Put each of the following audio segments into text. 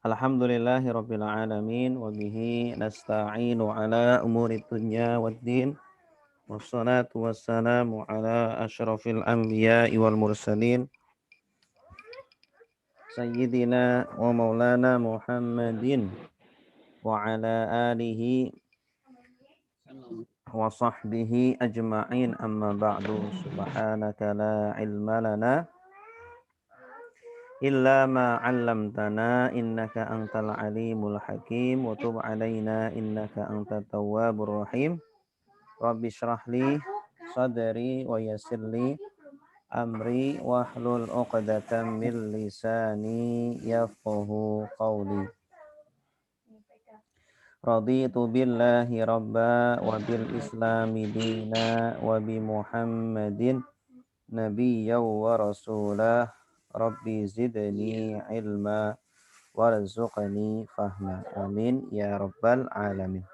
Alhamdulillahi rabbil alamin wa bihi nasta'inu ala umuri dunya waddin wassalatu wassalamu ala asyrafil anbiya'i wal mursalin sayyidina wa maulana Muhammadin wa ala alihi wa sahbihi ajma'in amma ba'du subhanaka la ilma lana إلا ما علمتنا إنك أنت العليم الحكيم وتب علينا إنك أنت التواب الرحيم رب اشرح لي صدري ويسر لي أمري واحلل عقدة من لساني يفقه قولي رضيت بالله ربا وبالإسلام دينا وبمحمد نبيا ورسولا Rabbi zidni ilma warzuqni fahma. Amin ya rabbal alamin.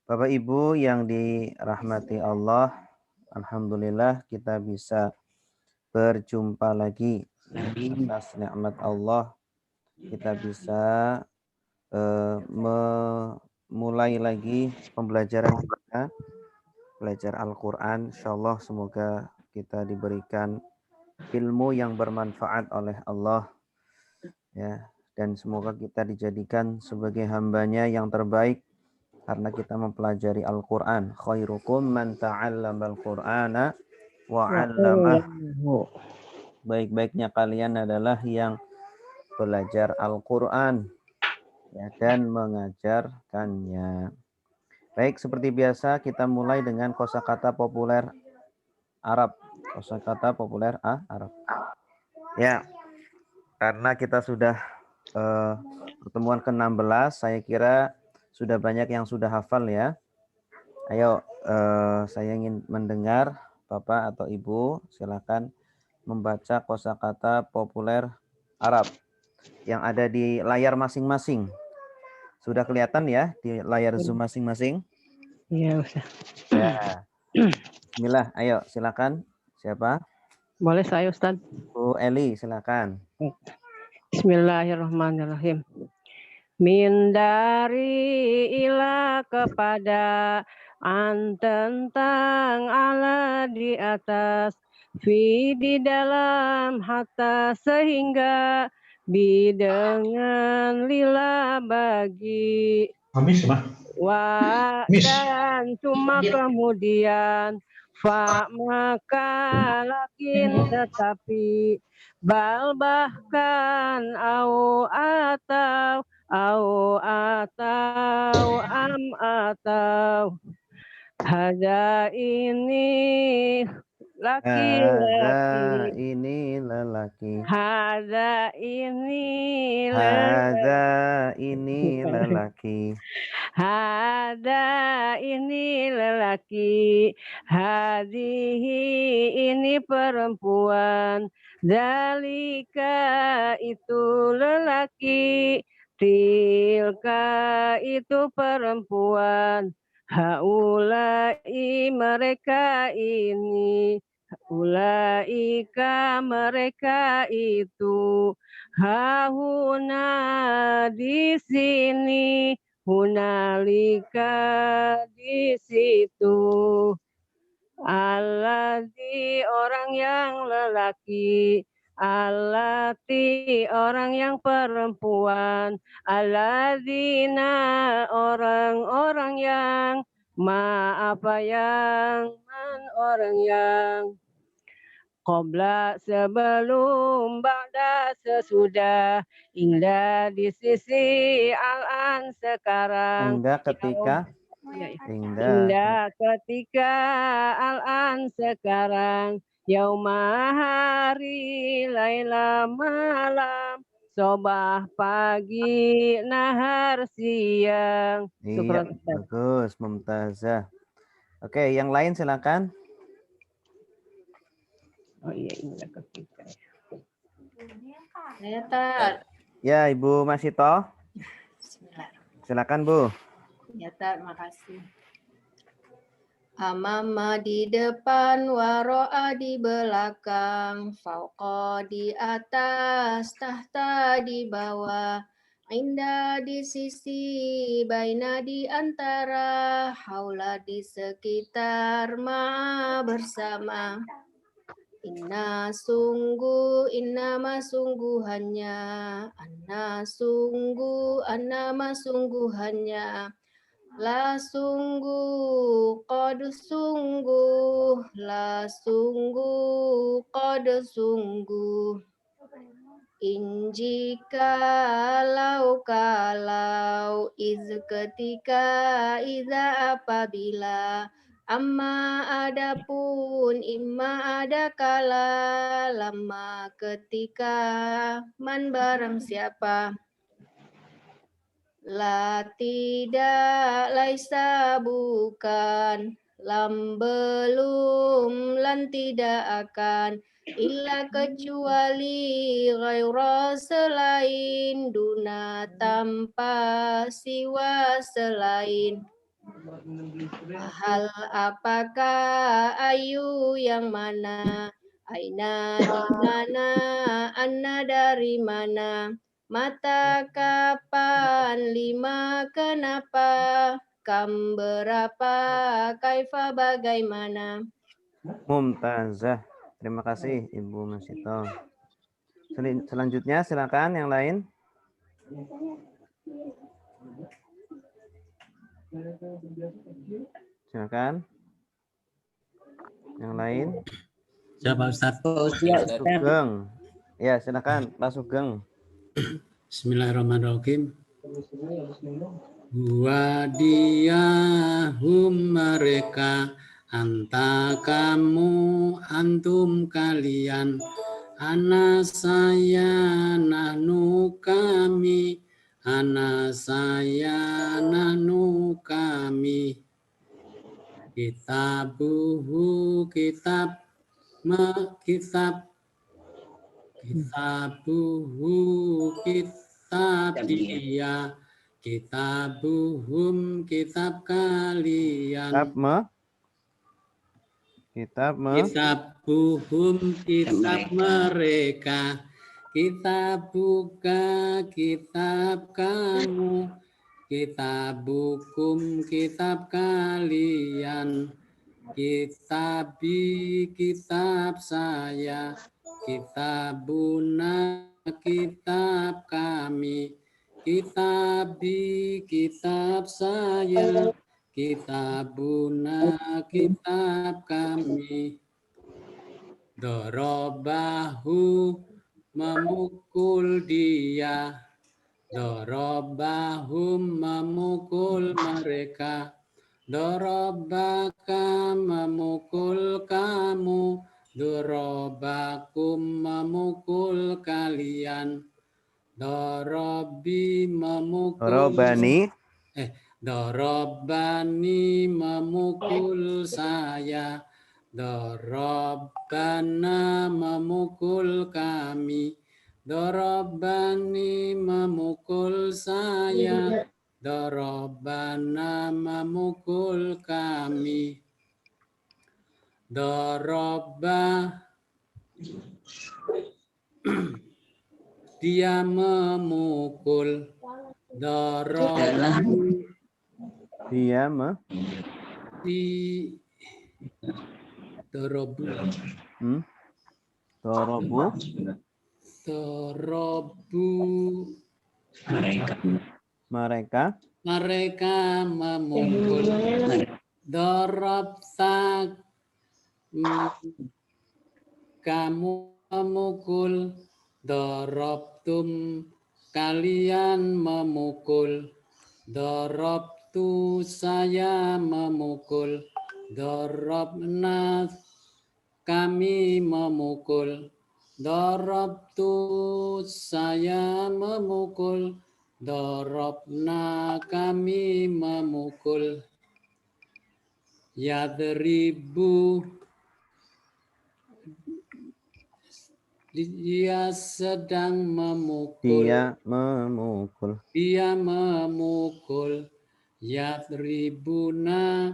Bapak Ibu yang dirahmati Allah, alhamdulillah kita bisa berjumpa lagi atas nikmat Allah. Kita bisa memulai lagi pembelajaran kita, belajar Al-Qur'an. Insyaallah semoga kita diberikan ilmu yang bermanfaat oleh Allah ya, dan semoga kita dijadikan sebagai hambanya yang terbaik karena kita mempelajari Al-Quran. Khairukum man ta'allamal Qur'ana wa 'allamah. Baik-baiknya kalian adalah yang belajar Al-Quran ya, dan mengajarkannya. Baik, seperti biasa kita mulai dengan kosakata populer Arab. Kosakata populer Arab. Ya, karena kita sudah pertemuan ke-16, saya kira sudah banyak yang sudah hafal ya. Ayo, saya ingin mendengar Bapak atau Ibu, silakan membaca kosakata populer Arab yang ada di layar masing-masing. Sudah kelihatan ya di layar Zoom masing-masing? Iya, Ustaz. Ya. Bismillah, ayo silakan. Siapa? Boleh saya, Ustaz? Bu Eli, silakan. Bismillahirrahmanirrahim. Min dari ila kepada an tentang ala di atas, fi di dalam hatta sehingga bi dengan lila bagi wa dan cuma kemudian fa maka lakin tetapi bal bahkan au atau hada ini Hada laki-laki ini lelaki. hada ini Hada ini lelaki. Hada ini lelaki, hadihi ini perempuan, zalika itu lelaki, tilka itu perempuan, haulai mereka ini, ulaika mereka itu, hahuna di sini. Hunalika di situ alladzi orang yang lelaki, allati orang yang perempuan, alladzina orang-orang yang apa yang orang yang Qobla sebelum, ba'da sesudah, indah di sisi al-an sekarang, Indah ketika. indah ketika al-an sekarang, yauma hari, laila malam, sobah pagi, nahar siang. Iya, bagus, mumtazah. Oke, yang lain silakan. Oh iya, indah ketika. Ya, Ibu Masito. Silakan, Bu. Ya, terima kasih. Amama di depan, waro'a di belakang, fauqa di atas, tahta di bawah, Indah di sisi, baina di antara, haula di sekitar, ma'a bersama. Inna sungguh, innama sungguhannya, annama sungguhannya, la sungguh, qad sungguh, la sungguh, qad sungguh. Kalau iz ketika, iza apabila, amma adapun, imma ada kala, lama ketika, man barang siapa. La tidak, laisa bukan, lam belum, lan tidak akan, illa kecuali, ghaira selain, duna tanpa, siwa selain. Hal apakah, ayu yang mana, aina di mana, anna dari mana, mata kapan, lima kenapa, kam berapa, kaifa bagaimana. Mumtazah. Terima kasih Ibu Masito. Selanjutnya silakan yang lain. Silakan. Yang lain. Siapa Ustaz? Sugeng. Ya, silakan Pak Sugeng. Bismillahirrahmanirrahim. Wadiyahum mereka, anta kamu, antum kalian, ana saya, nahnu kami, ana saya, nahnu kami. Kitabuhu kitab, kitab, kitabuhu kitab dia, kitabuhum kitab kalian, kitabuhum kitab mereka, kitabuka kitab kamu, kitabukum kitab kalian, kitabi kitab saya, kitabuna kitab kami, kitabi kitab saya, kitabuna kitab kami. Dorobahu memukul dia, dorobahum memukul mereka, dorobaka memukul kamu, dorobakum memukul kalian, dorobi memukul, dorobani memukul saya, dorobana memukul kami, dorobani memukul saya, dorobana memukul kami. Doroba dia memukul, dorobu dia dorobu mereka memukul, dorobta kamu memukul, dorobtum kalian memukul, dorobtu saya memukul, dorobna kami memukul, dorobtu saya memukul, dorobna kami memukul. Yadribu dia sedang memukul. Dia memukul. Yadribuna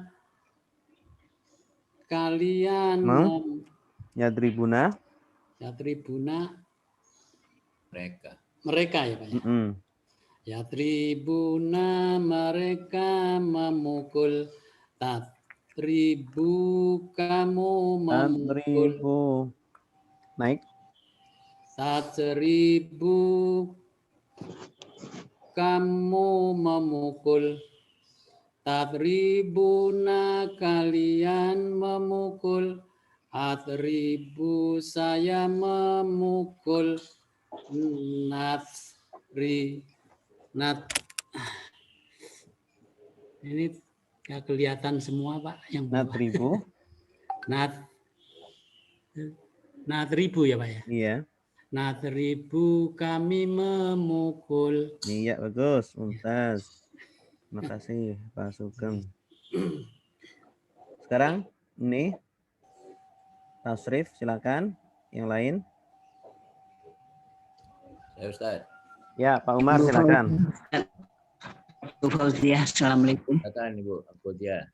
kalian. Yadribuna. Mereka ya Pak ya. Yatribuna mereka memukul. Tatribu kamu memukul. Tatribu. Naik. Tatribu kamu memukul. Tatribuna kalian memukul. Atribu saya memukul. Ini nggak kelihatan semua Pak yang bawah. Natribu. Natribu ya Pak ya. Iya. Natribu kami memukul. Iya bagus, mumtaz. Terima kasih Pak Sugeng. Sekarang ini tasrif silakan. Yang lain. Ya Ustaz. Ya Pak Umar silakan. Bu Fauzia, assalamualaikum. Silakan Ibu Fauzia.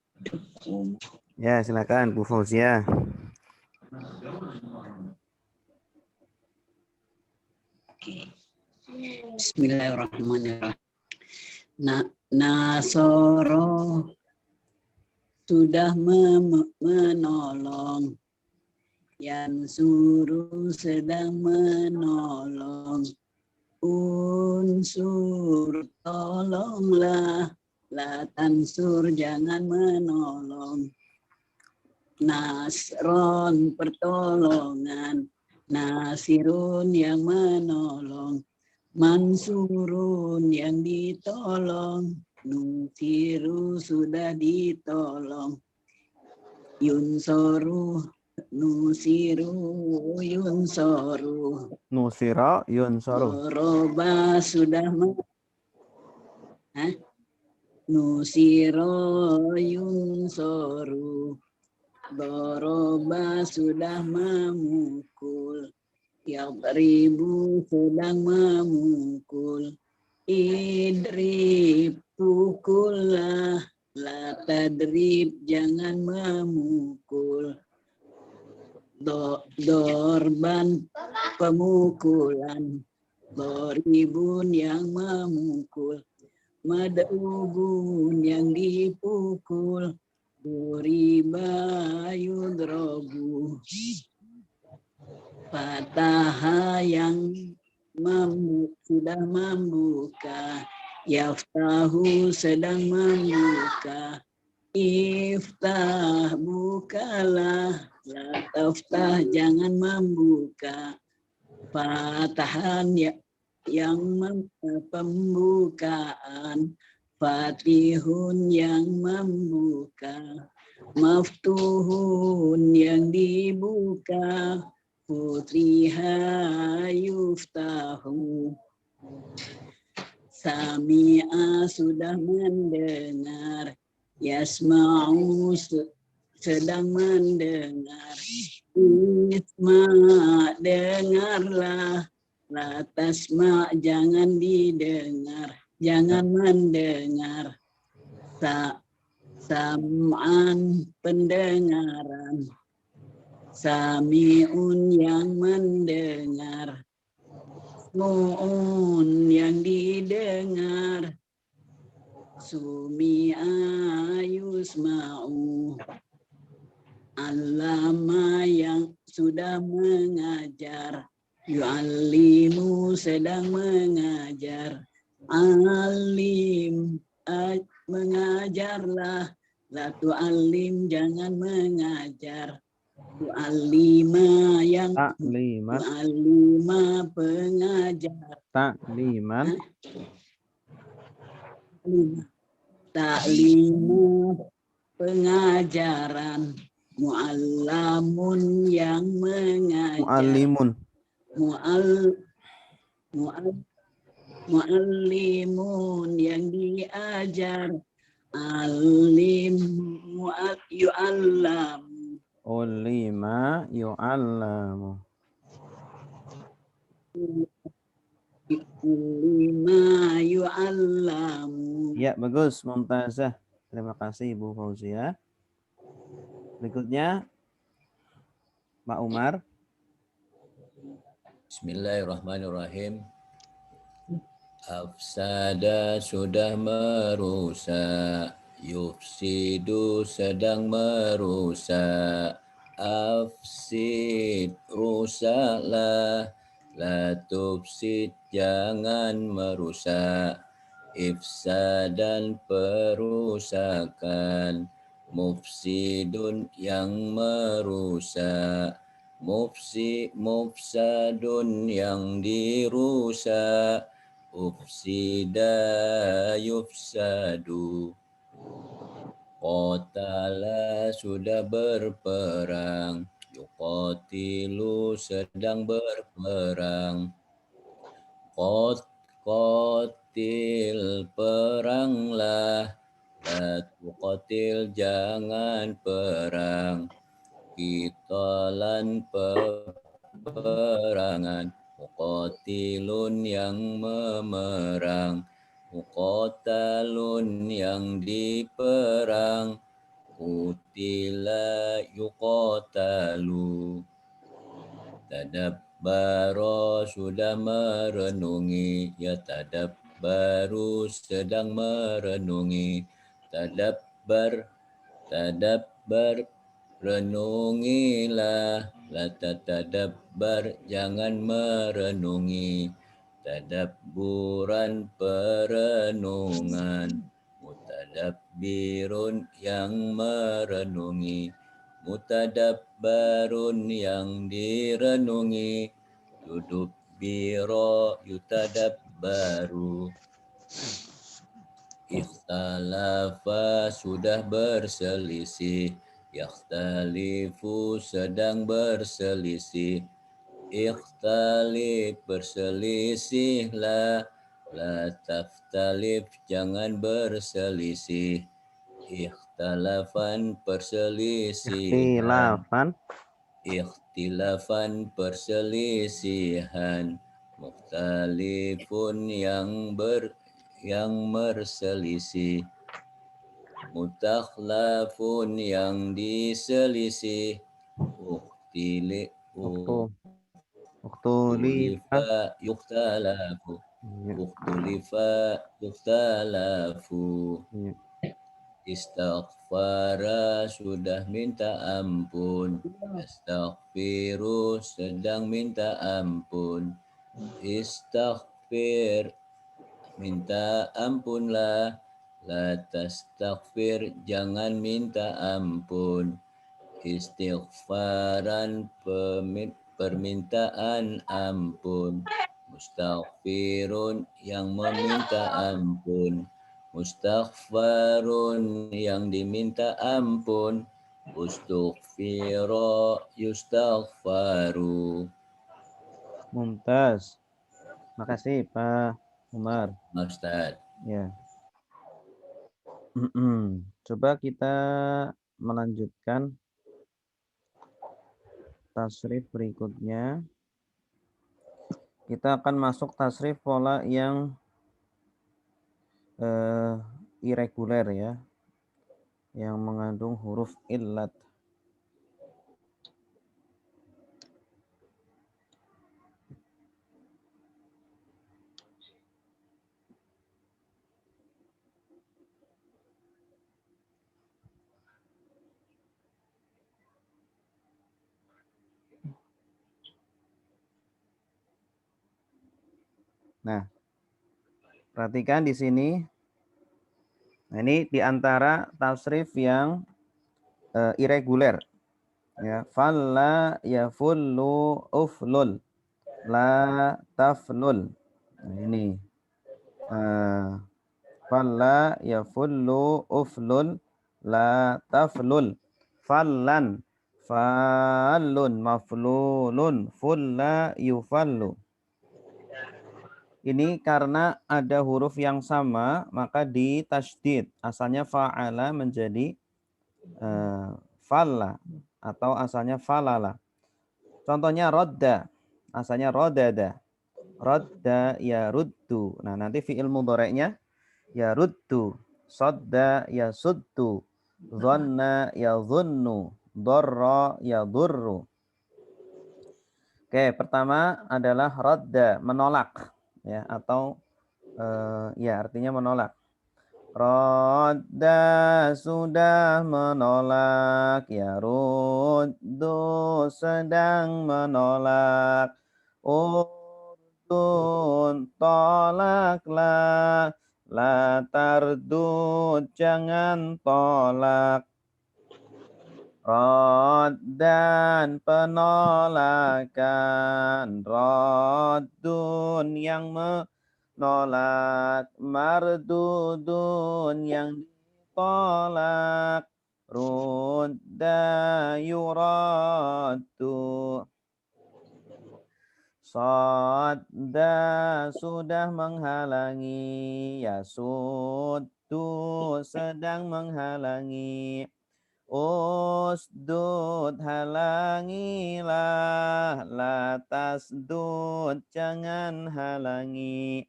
Ya silakan Bu Fauzia. Oke. Bismillahirrahmanirrahim. Nasoro sudah menolong, yang suruh sedang menolong, unsur tolonglah, la tansur jangan menolong, nasron pertolongan, nasirun yang menolong, mansurun yang ditolong, nusiru sudah ditolong, yunsoru nusiru yunsoru, Nusira yunsoru. roba sudah nusiro yunsoru, doroba sudah memukul, yang ribu sedang memukul, idrib pukullah, la tadrib jangan memukul, dorban pemukulan, doribun yang memukul, mad'ubun yang dipukul, duriba yudrobu, fataha yang sudah membuka, yaftahu sedang membuka, iftah bukalah, la taftah jangan membuka, fatahan yang pembukaan, fatihun yang membuka, maftuhun yang dibuka, putriha yuftahu, sami'a sudah mendengar, yasma'u sedang mendengar, isma dengarlah, la tasma jangan didengar, jangan mendengar, sam'an pendengaran, sami'un yang mendengar, mu'un yang didengar, sumi'a yusma'u, allama yang sudah mengajar, yu'allimu sedang mengajar, alim mengajarlah, la tu'allim jangan mengajar, tu'allima yang Taklimat. tu'allima pengajar, Takliman. ta'limu pengajaran, mu'allamun yang mengajar, Mu'allimun. mu'allimun yang diajar, alim yu'allam, Ulima yu'allamu. lima yu'allamu. Ya, bagus, mumtazah. Terima kasih Ibu Fauzia. Berikutnya Pak Umar. Bismillahirrahmanirrahim. Afsada sudah merusak. Yufsidu sedang merusak. Afsid rusaklah. La tufsid jangan merusak. Ifsadan perusakan. Mufsidun yang merusak. Mufsadun yang dirusak. Ufsida yufsadu. Qatala sudah berperang. Yuqatilu sedang berperang. Qatil peranglah. La tuqatil jangan perang. Qitalan peperangan. Muqatilun yang memerang. Muqatalun yang diperang. Qutila yuqatalu. Tadabbara sudah merenungi. Ya tadabbaru sedang merenungi. Tadabbar renungilah. La tatadabbar jangan merenungi. Tadabburan perenungan. Mutadabbirun yang merenungi. Mutadabbarun yang direnungi. Tudubbiro yutadabbaru. Ikhtalafa sudah berselisih. Yakhtalifu sedang berselisih. Ikhtalif berselisihlah. La taftalif jangan berselisih. Ikhtalafan perselisihan. Ikhtilafan perselisihan. Mukhtalifun yang berselisih. Mutakhlafun yang diselisih. Ukhtulifa yukhtalafu. Ukhtulifa yukhtalafu. Istaghfara sudah minta ampun. Astaghfiru sedang minta ampun. Istaghfir minta ampunlah. La tastaghfir jangan minta ampun. Istighfaran permintaan ampun. Mustaghfirun yang meminta ampun. Mustaghfarun yang diminta ampun. Ustughfira yustaghfaru. Mumtaz. Makasih Pak Umar. Ustaz. Ya. Coba kita melanjutkan tasrif berikutnya. Kita akan masuk tasrif pola yang irregular ya, yang mengandung huruf illat. Nah, perhatikan di sini. Nah, ini di antara tasrif yang irregular. Ya, falla yafullu uflul la taflul. Nah, ini falla yafullu uflul la taflul. Fallan fallun maflulun fulla yufallu. Ini karena ada huruf yang sama, maka ditasydid. Asalnya fa'ala menjadi falla atau asalnya falala. Contohnya rodda, asalnya rodada. Rodda ya ruddu. Nah, nanti fi'il mudhari'nya ya ruddu. Sodda ya suddu. Dhanna ya dhunnu. Dorra ya durru. Oke, pertama adalah rodda, menolak. Ya, atau Ya, artinya menolak. Rodda sudah menolak, ya ruddu sedang menolak. Urdun tolaklah, la tardud jangan tolak. Roddan penolakan, roddun yang menolak, mardudun yang ditolak, rudda yuraddu. Sadda sudah menghalangi, yasuddu sedang menghalangi. Usdud halangilah, la tasdud jangan halangi.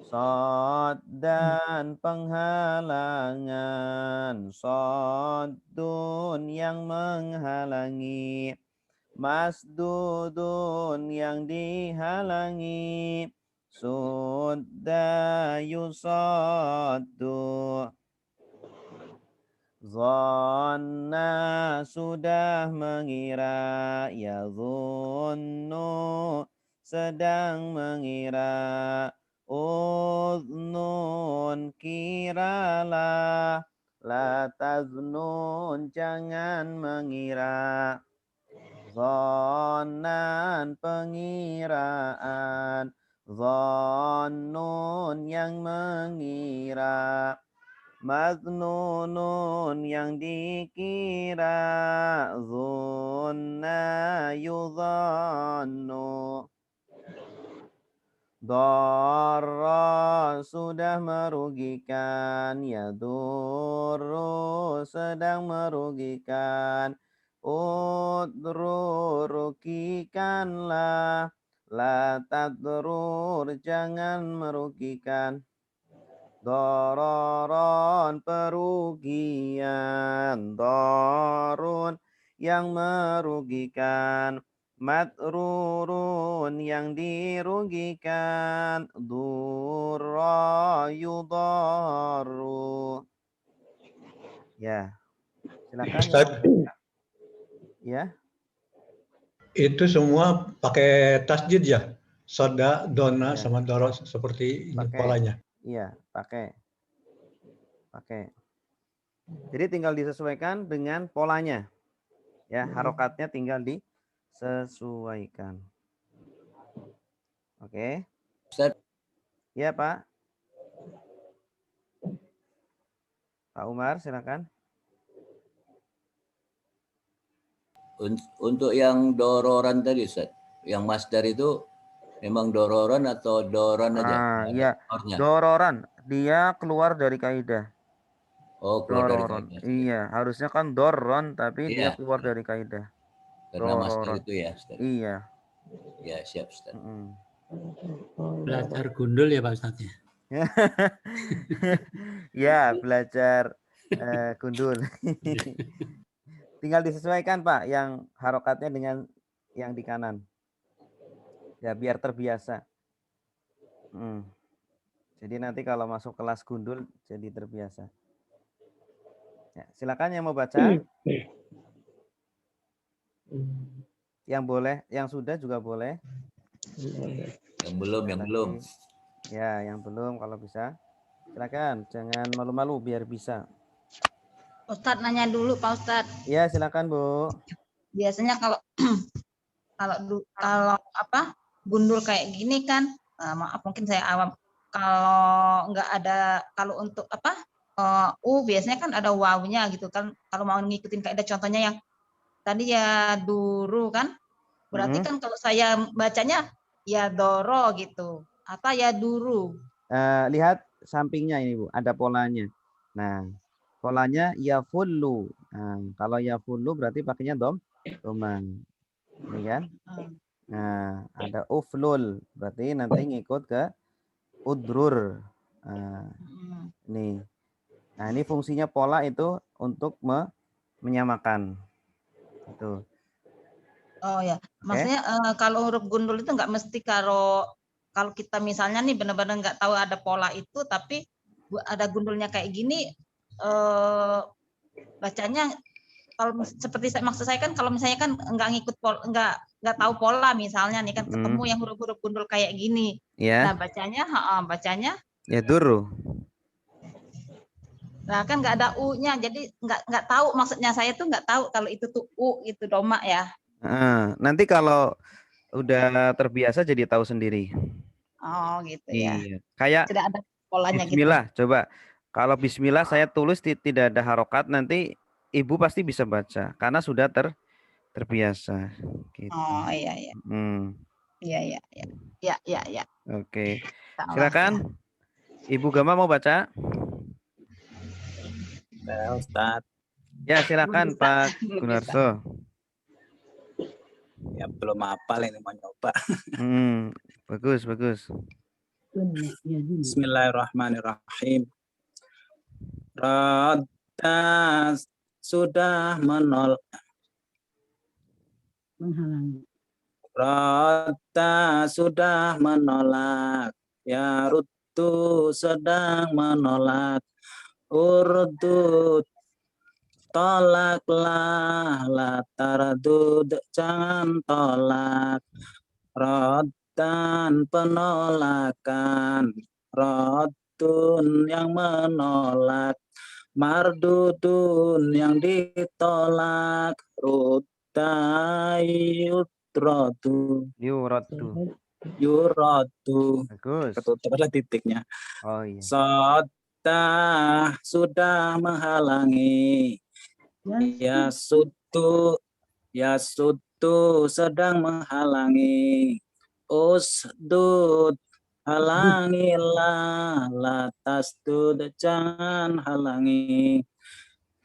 Saddan penghalangan, saddun yang menghalangi. Masdudun yang dihalangi. Sudda yusaddu. Zonna sudah mengira, ya zunnu sedang mengira. Uznun kiralah, la taznun jangan mengira. Zonnan pengiraan, zonnun yang mengira. Maznunun yang dikira, zunna yuzannu. Darra sudah merugikan, yadurru sedang merugikan. Udru rugikanlah, la tadrur jangan merugikan. Dororon perugian, dorun yang merugikan, matrurun yang dirugikan, durra yudaru. Ya, silakan yang mau baca. Ya. Itu semua pakai tasjid ya? Soda, dona, Ya. sama doro seperti ini Pakai. polanya. Iya, pakai. Jadi tinggal disesuaikan dengan polanya. Ya, harokatnya tinggal disesuaikan. Oke. Ustaz, Ya, Pak. Pak Umar, silakan. untuk yang dororan tadi Ustaz, yang masdar itu memang dororan atau doron aja? Iya, Ornya. dororan. Dia keluar dari kaidah. Oh, keluar dari Dororon. kaidah. Iya, harusnya kan doron, tapi dia Iya. keluar dari kaidah. Karena masdar Dororon. itu ya, Ustaz. Iya. Ya, siap Ustaz. Belajar gundul ya Pak Ustaz ya. Ya, belajar gundul. Tinggal disesuaikan Pak, yang harokatnya dengan yang di kanan. Ya, biar terbiasa. Jadi nanti kalau masuk kelas gundul jadi terbiasa. Ya, silakan yang mau baca. Yang boleh, yang sudah juga boleh. Yang belum, yang belum. Ya, yang belum kalau bisa. Silakan, jangan malu-malu biar bisa. Ustadz nanya dulu Pak Ustadz. Iya, silakan Bu. Biasanya kalau kalau apa gundul kayak gini kan, maaf mungkin saya awam. Kalau nggak ada, kalau untuk apa biasanya kan ada wawunya gitu kan. Kalau mau ngikutin kaidah contohnya yang tadi ya duru kan, berarti kan kalau saya bacanya ya doro gitu atau ya duru. Lihat sampingnya ini Bu, ada polanya. Nah, polanya ya fullu. Nah, kalau ya fullu berarti pakainya domang. Ini kan? Nah, ada uflul, berarti nanti ngikut ke udrur. Nih. Nah, ini fungsinya pola itu untuk menyamakan. Itu. Oh ya, maksudnya kalau huruf gundul itu nggak mesti karo kalau kita misalnya nih benar-benar nggak tahu ada pola itu, tapi ada gundulnya kayak gini, bacanya kalau seperti maksud saya kan kalau misalnya kan nggak ngikut nggak tahu pola misalnya nih kan ketemu yang huruf-huruf gundul kayak gini. Nah bacanya ya duru. Nah kan nggak ada u-nya, jadi nggak tahu maksudnya saya tuh nggak tahu kalau itu tuh u itu doma ya. Nanti kalau udah terbiasa jadi tahu sendiri. Oh gitu ya. Iya. Kayak tidak ada polanya Bismillah, gitu. coba. Kalau Bismillah saya tulis tidak ada harokat, nanti ibu pasti bisa baca karena sudah terbiasa. Gitu. Oh iya iya. Iya iya iya. Ya ya ya. Oke. Silakan. Ibu Gama mau baca? Ya, Ustaz. Ya silakan Pak Gunarso. Ya belum hafal ini mau nyoba. Bagus bagus. Bismillahirrahmanirrahim. Radda sudah menghalangi. Radda sudah menolak. Ya Rutu sedang menolak. Urdud tolaklah, la tardud jangan tolak. Raddan penolakan, raddun yang menolak, mardudun yang ditolak, rudda yudradu. Yuradu. Bagus. Ketutup adalah titiknya. Oh iya. Sodda sudah menghalangi. Ya sutu sedang menghalangi. Usdud halangilah, latasdud jangan halangi.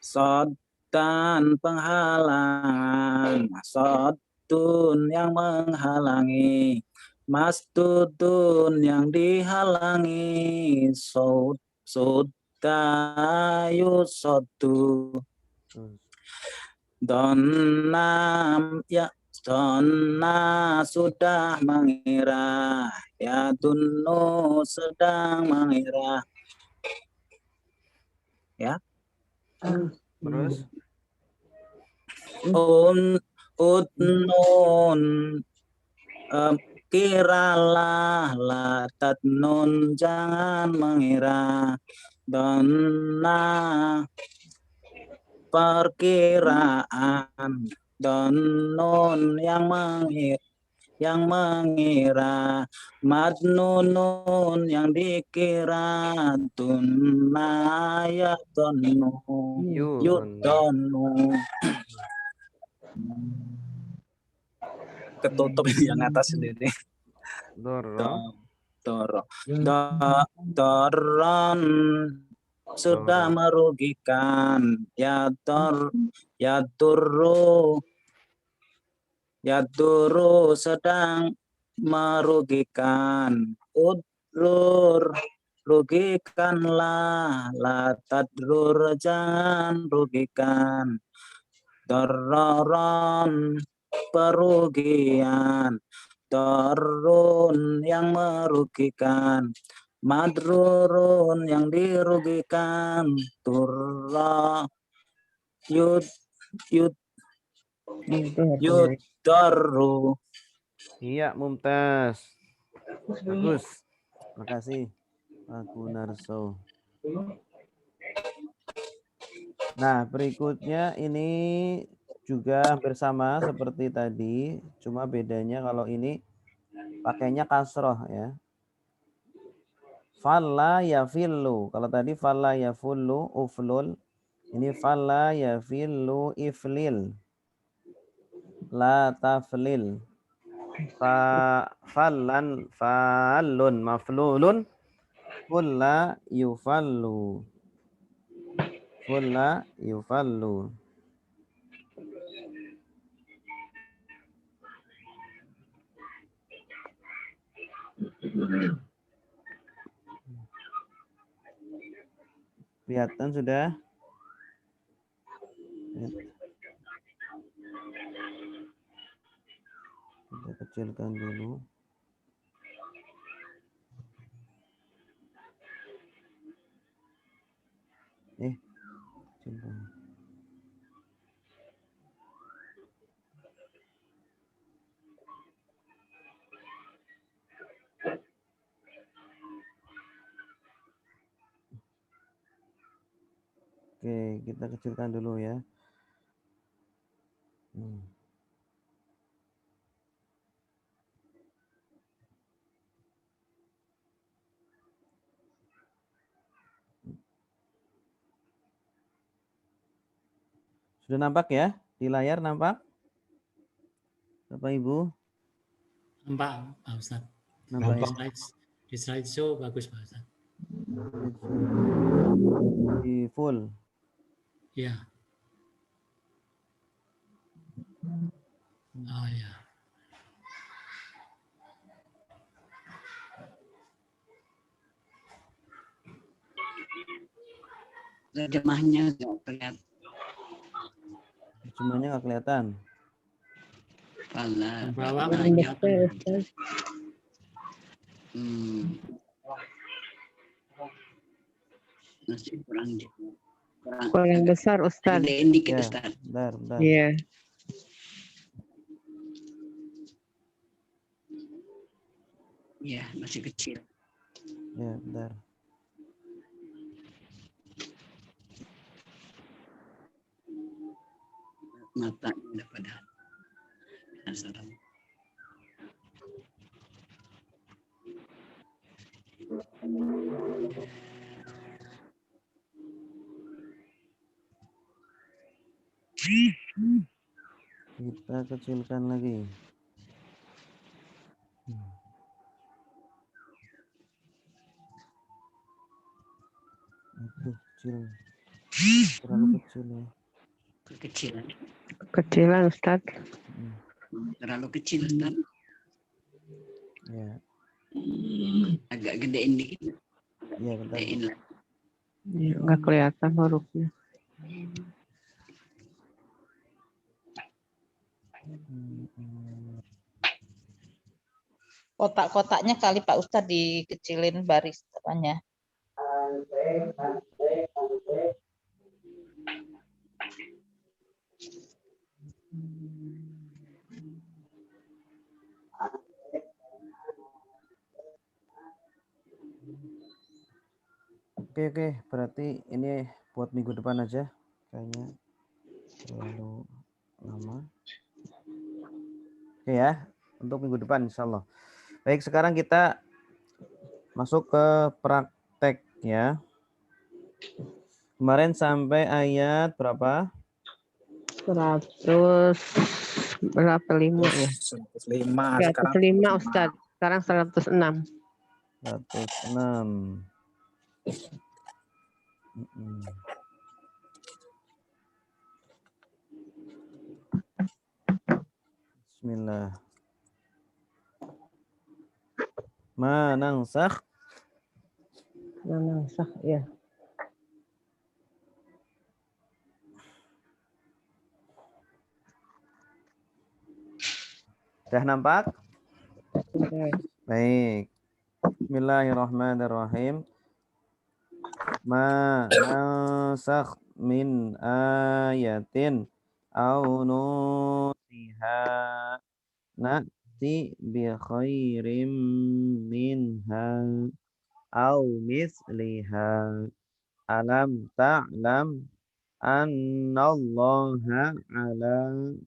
Soddan penghalangan, sodun yang menghalangi, masdudun yang dihalangi, sodda yusodu. Donna sudah mengira, ya dunnu sedang mengira. Ya. Terus Utnun kiralah, la tatnun jangan mengira. Donna perkiraan, donun yang mengira, madnunun yang dikira, tunayatonu yudonu. Ketutup yang atas sendiri. Doro. Doron sudah merugikan, ya turu sedang merugikan, udrur rugikanlah, la tadrur jangan rugikan, dororon perugian, dorun yang merugikan, madrurun yang dirugikan, turra yudarru. Iya, Mumtaz. Bagus. Makasih Pak Gunarso. Nah, berikutnya ini juga hampir sama seperti tadi, cuma bedanya kalau ini pakainya kasroh ya. Falla yafillu. Kalau tadi falla yafullu uflul, ini falla yafillu iflil. La taflil. Fallan fallun maflulun fulla yufallu. Fulla yufallu. Kelihatan sudah? Kita kecilkan dulu. Coba. Oke, kita kecilkan dulu ya. Sudah nampak ya? Di layar nampak? Bapak Ibu? Nampak, Pak Ustadz. Nampak ya? Di slideshow bagus, Pak Ustadz. Di full. Iya. Oh ya. Terjemahnya nggak kelihatan. Terjemahnya nggak kelihatan. Pala. Bawah nggak kelihatan. Masih Kurang besar, Ustaz. Gedein dikit, Ya, Ustaz. bentar. Iya. Iya, masih kecil. Ya, bentar. Mata udah pada penasaran. Kita kecilkan lagi. Aduh, kecil. Terlalu kecil ya. Kekecilan. Kecilan, Ustaz. Terlalu kecil, Ustaz. Ya. Agak gedein dikit. Iya, bentar. Gedein lah. Ya, nggak kelihatan hurufnya. Kotak-kotaknya kali Pak Ustadz dikecilin baris depannya. Oke, berarti ini buat minggu depan aja. Kayaknya terlalu lama. Oke ya, untuk minggu depan insya Allah. Baik, sekarang kita masuk ke praktek ya. Kemarin sampai ayat berapa? 100 berapa 5 ya? 105 Ustaz. Sekarang 106. 106. Bismillah. Manangsakh. Manangsakh ya. Sudah nampak? Sudah. Baik. Bismillahirrahmanirrahim. Ma nansakh min ayatin au nusiha na'ti bi khairim minha au misliha alam ta'lam annallaha ala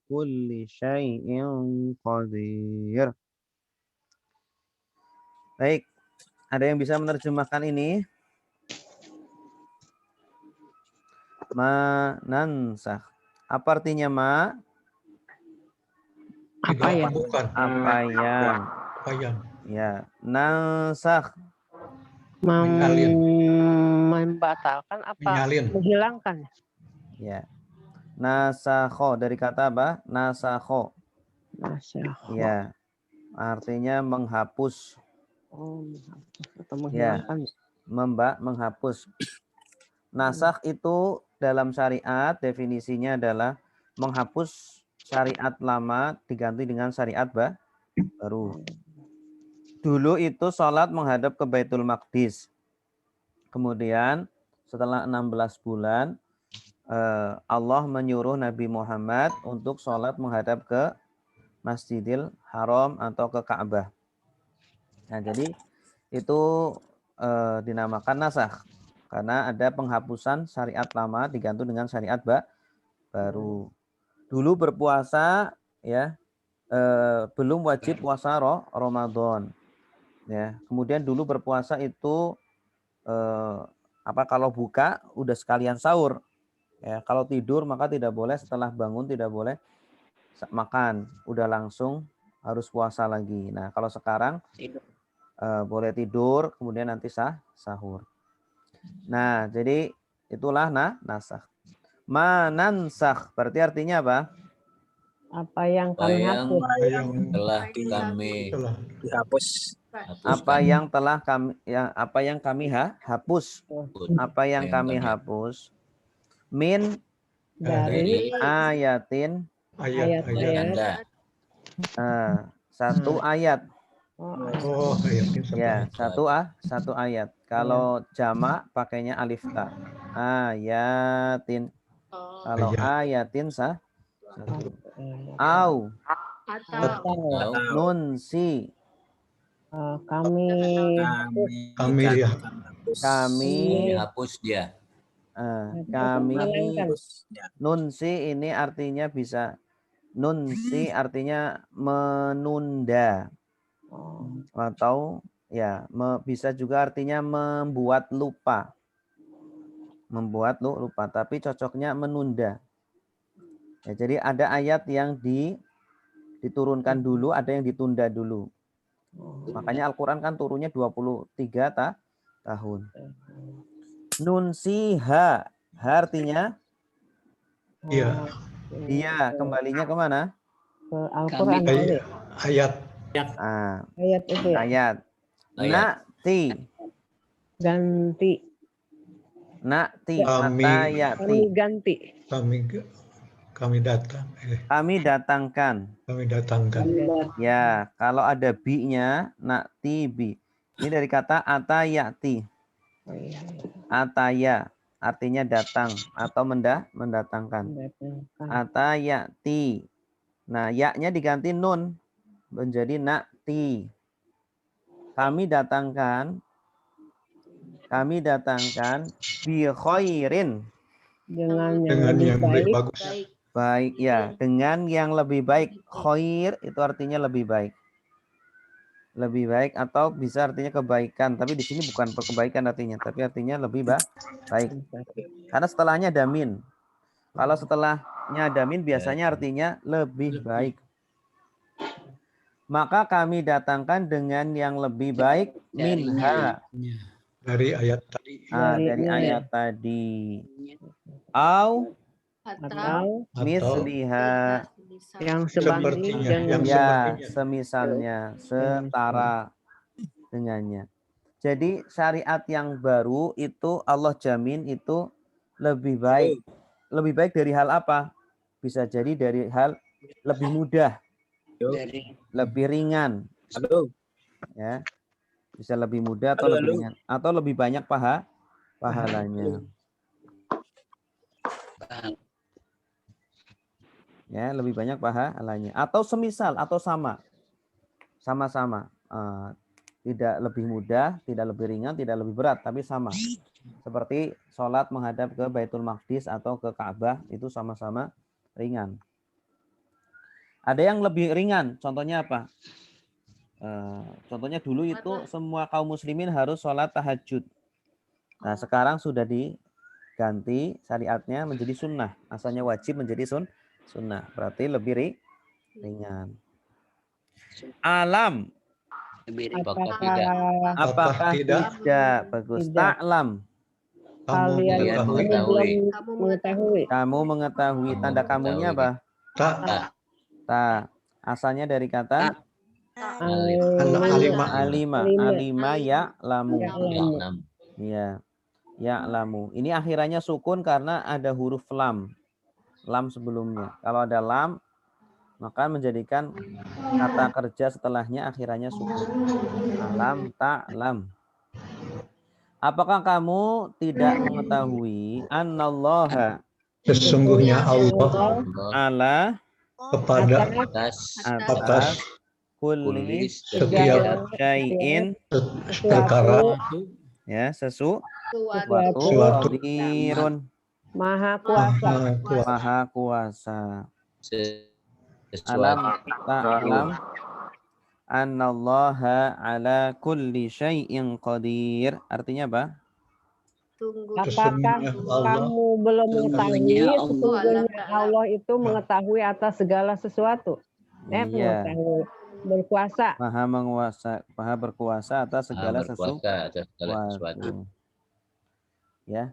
kulli syai'in qadir. Baik, ada yang bisa menerjemahkan ini? Ma nansakh. Apa artinya ma? Apa yang? Apa yang? Ya, nansakh. Membatalkan apa? Menghilangkan. Ya. Nasakho dari kata apa? Nasakho. Nasakho. Ya. Artinya menghapus. Oh, menghapus atau menghilangkan. Ya. Menghapus. Nasakh itu dalam syariat definisinya adalah menghapus syariat lama diganti dengan syariat baru. Dulu itu sholat menghadap ke Baitul Maqdis. Kemudian setelah 16 bulan Allah menyuruh Nabi Muhammad untuk sholat menghadap ke Masjidil Haram atau ke Ka'bah. Nah, jadi itu dinamakan nasakh karena ada penghapusan syariat lama diganti dengan syariat baru. Dulu berpuasa ya belum wajib puasa Ramadan. Ya, kemudian dulu berpuasa itu kalau buka udah sekalian sahur. Ya, kalau tidur maka tidak boleh, setelah bangun tidak boleh makan, udah langsung harus puasa lagi. Nah, kalau sekarang boleh tidur, kemudian nanti sahur. Nah, jadi itulah nasakh. Manansakh berarti artinya apa? Apa yang kami hapus. Telah kami dihapus. Apa yang kami hapus. Apa yang kami hapus. Min Dari ayatin ayat-ayat. Satu ayat. Oh, Ya, satu ayat. Kalau jamak pakainya alif ta. Ayatin. Kalau ayatin satu. Au. Nunsi. Kami hapus dia. Kami nunsi ini artinya bisa nunsi artinya menunda atau ya bisa juga artinya membuat lupa tapi cocoknya menunda ya. Jadi ada ayat yang diturunkan dulu, ada yang ditunda dulu. Makanya Al-Quran kan turunnya 23 tahun. Nunsiha artinya iya, kembalinya kemana? Ke Al-Quran. Ayat. Ayat itu ya? Ayat. Na'ti. Ganti. Na'ti. Kami ganti. Kami datang. Kami datangkan. Kami datangkan. Ya, kalau ada bi-nya, na'ti bi. Ini dari kata atayati. Ataya artinya datang atau mendatangkan. Atayati. Nah, ya-nya diganti nun menjadi na'ti. Kami datangkan bi khairin. Dengan yang lebih bagus. Baik ya, dengan yang lebih baik. Khair itu artinya lebih baik. Lebih baik atau bisa artinya kebaikan, tapi di sini bukan kebaikan artinya, tapi artinya lebih baik. Karena setelahnya ada min. Kalau setelahnya ada min biasanya artinya lebih baik. Maka kami datangkan dengan yang lebih baik minha. Dari ayat tadi. Dari ayat tadi. Atau misliha. Yang sebanding dengan semisalnya, setara dengannya. Jadi syariat yang baru itu Allah jamin itu lebih baik. Lebih baik dari hal apa? Bisa jadi dari hal lebih mudah, lebih ringan. Ya. Bisa lebih mudah atau lebih ringan atau lebih banyak pahalanya. Ya, lebih banyak pahalanya atau semisal atau sama-sama tidak lebih mudah, tidak lebih ringan, tidak lebih berat, tapi sama seperti sholat menghadap ke Baitul Maqdis atau ke Ka'bah itu sama-sama ringan. Ada yang lebih ringan, contohnya apa? Contohnya dulu itu semua kaum muslimin harus sholat tahajud. Nah, sekarang sudah diganti syariatnya menjadi sunnah, asalnya wajib menjadi sunnah, berarti lebih ringan. Alam. Apakah tidak? Bagus. Ta'lam. Kamu mengetahui. Tanda kamunya apa? Ta. Asalnya dari kata alima ya lamu. Ya. Ya lamu. Ini akhirannya sukun karena ada huruf lam. Lam sebelumnya. Kalau ada lam, maka menjadikan kata kerja setelahnya akhirannya sukun. Alam ta'lam. Apakah kamu tidak mengetahui annallaha Sesungguhnya Allah ala kepada atas kulli setiap syai'in perkara ya sesuatu qadirun Maha kuasa. maha kuasa. Alam ta'lam annallaha ala kulli syai'in qadir. Artinya apa? Apakah kamu belum mengetahui sesungguhnya Allah itu mengetahui atas segala sesuatu? Iya. Mengetahui, berkuasa. Maha berkuasa atas segala sesuatu. Ya.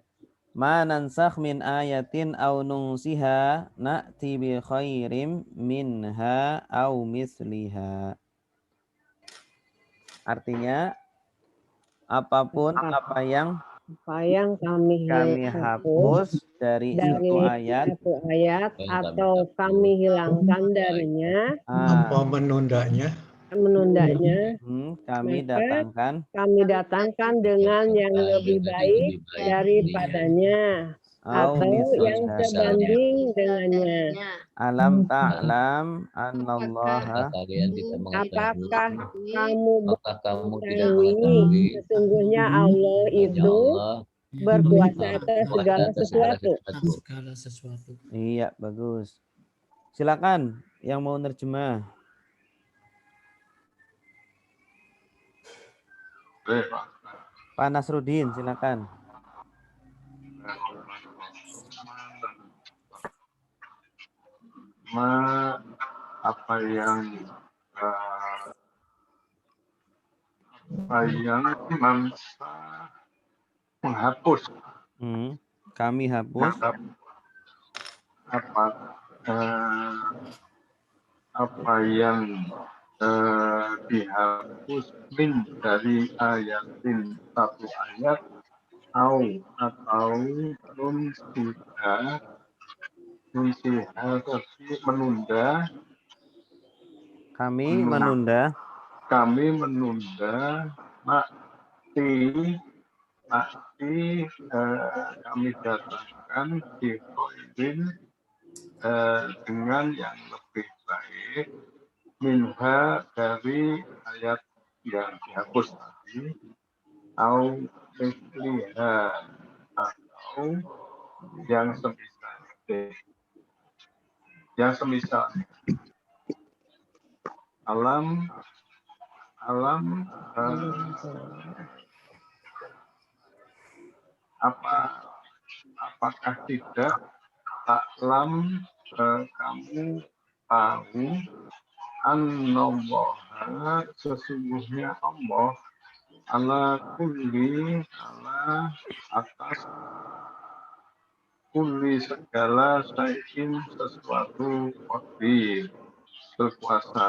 Ma nansakh min ayatin aw nunsiha na'ti bi khairim minha aw misliha. Artinya apapun apa yang kami hapus dari satu ayat atau kami hilangkan darinya, apa menundanya, kami datangkan dengan yang lebih baik daripadanya atau yang sebanding dengannya. Alam ta'lam annallaha, apakah kamu mengetahui sesungguhnya Allah itu berkuasa atas segala sesuatu. Iya, bagus. Silakan yang mau nerjemah. Pak Nasruddin, silakan. Apa yang menghapus. Kami hapus. Apa yang dihapus min dari ayatin satu ayat atau menunda. Kami menunda kami datangkan di khairin dengan yang lebih baik minha dari ayat yang dihapus tadi atau yang semisal alam apakah tidak taklam kamu tahu annallaha sesungguhnya Allah ala atas kulli segala syai'in sesuatu qadir berkuasa.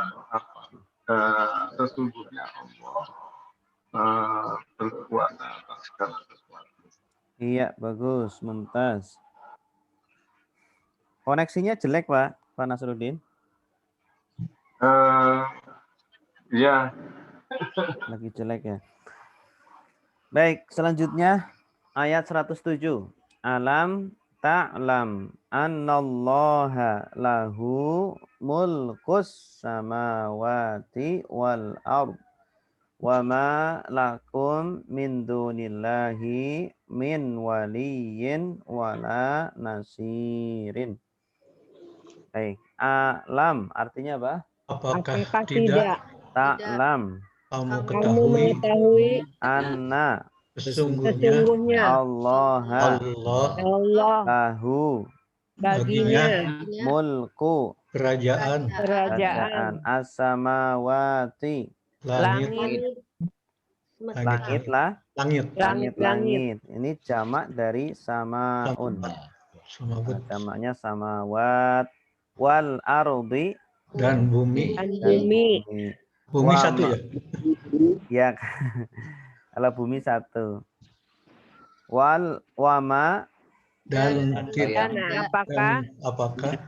Sesungguhnya Allah berkuasa atas segala sesuatu. Iya, bagus, mumtaz. Koneksinya jelek, Pak Nasruddin. Ya. Lagi jelek ya. Baik, selanjutnya ayat 107. Alam ta'lam annallaha lahu mulkus samawati wal ard wa ma lakum min dunillahi min waliyyin wala nasirin. Baik, alam artinya apa? Apakah tidak ta'lam kamu mengetahui anna sesungguhnya Allah lahu baginya mulku kerajaan as-samawati langit. Ini jamak dari samaun. Jamaknya samawat wal ardi dan bumi. Bumi satu ya? Ya. Kalau bumi satu. Wama dan apakah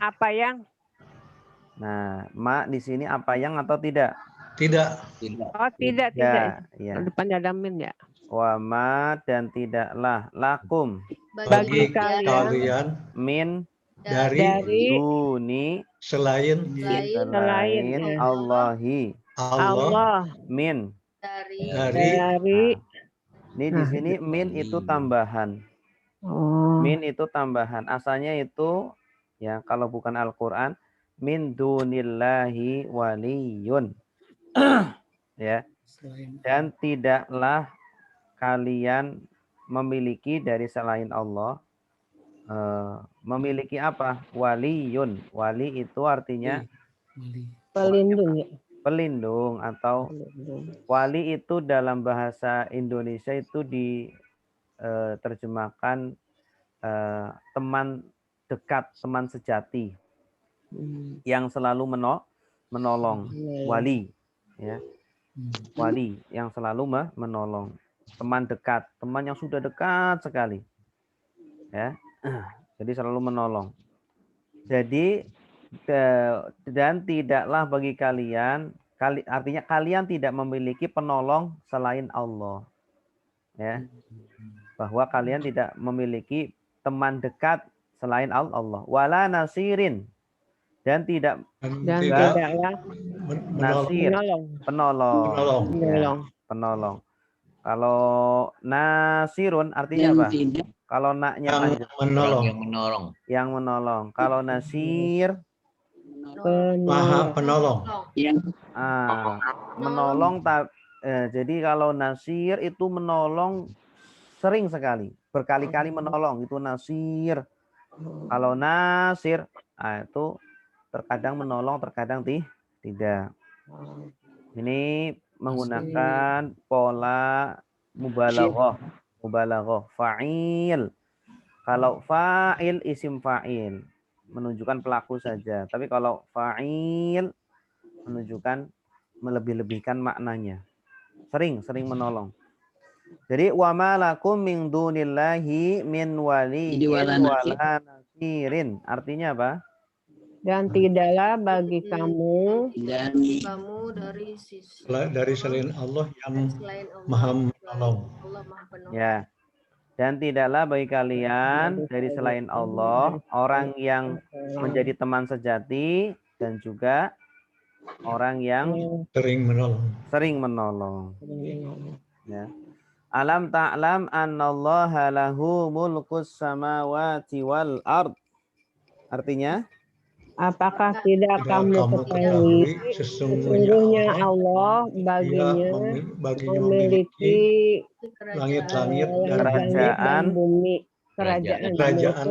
apa yang? Nah, ma di sini apa yang atau tidak? Tidak. Oh, tidak. Ya. Depannya ada min ya. Wama dan tidaklah lakum bagi kalian min dari duni selain selain Allahi Allah min dari ini di sini min itu tambahan. Min itu tambahan. Asalnya itu ya kalau bukan Al-Qur'an min dunillahi waliyun. Ya. Dan tidaklah kalian memiliki dari selain Allah memiliki apa? Waliyun. Wali itu artinya pelindung. Pelindung atau wali itu dalam bahasa Indonesia itu diterjemahkan teman dekat, teman sejati yang selalu menolong. Wali, ya. Wali yang selalu menolong. Teman dekat, teman yang sudah dekat sekali, ya. Jadi selalu menolong. Jadi dan tidaklah bagi kalian, artinya kalian tidak memiliki penolong selain Allah, ya. Bahwa kalian tidak memiliki teman dekat selain Allah. Wala nasirin, dan tidaklah nasir, penolong. Ya, penolong. Kalau nasirun artinya apa? Kalau naknya panjang, yang menolong. Kalau nasir, Maha penolong. Menolong. Jadi kalau nasir itu menolong sering sekali, berkali-kali menolong, itu nasir. Kalau nasir, itu terkadang menolong, terkadang tidak. Ini menggunakan pola mubalaghah, fa'il. Kalau fa'il isim fa'il menunjukkan pelaku saja, tapi kalau fa'il menunjukkan melebih-lebihkan maknanya. Sering menolong. Jadi wa ma lakum min dunillahi min waliyyin wala nasirin. Artinya apa? Dan tidaklah bagi kamu dari selain Allah yang Maha Menolong. Ya. Dan tidaklah bagi kalian dari selain Allah orang yang menjadi teman sejati dan juga orang yang sering menolong. Ya. Alam ta'lam annallaha lahu mulkus samawati wal ard. Artinya, apakah tidak kamu ketahui sesungguhnya Allah baginya memiliki langit-langit dan bumi, kerajaan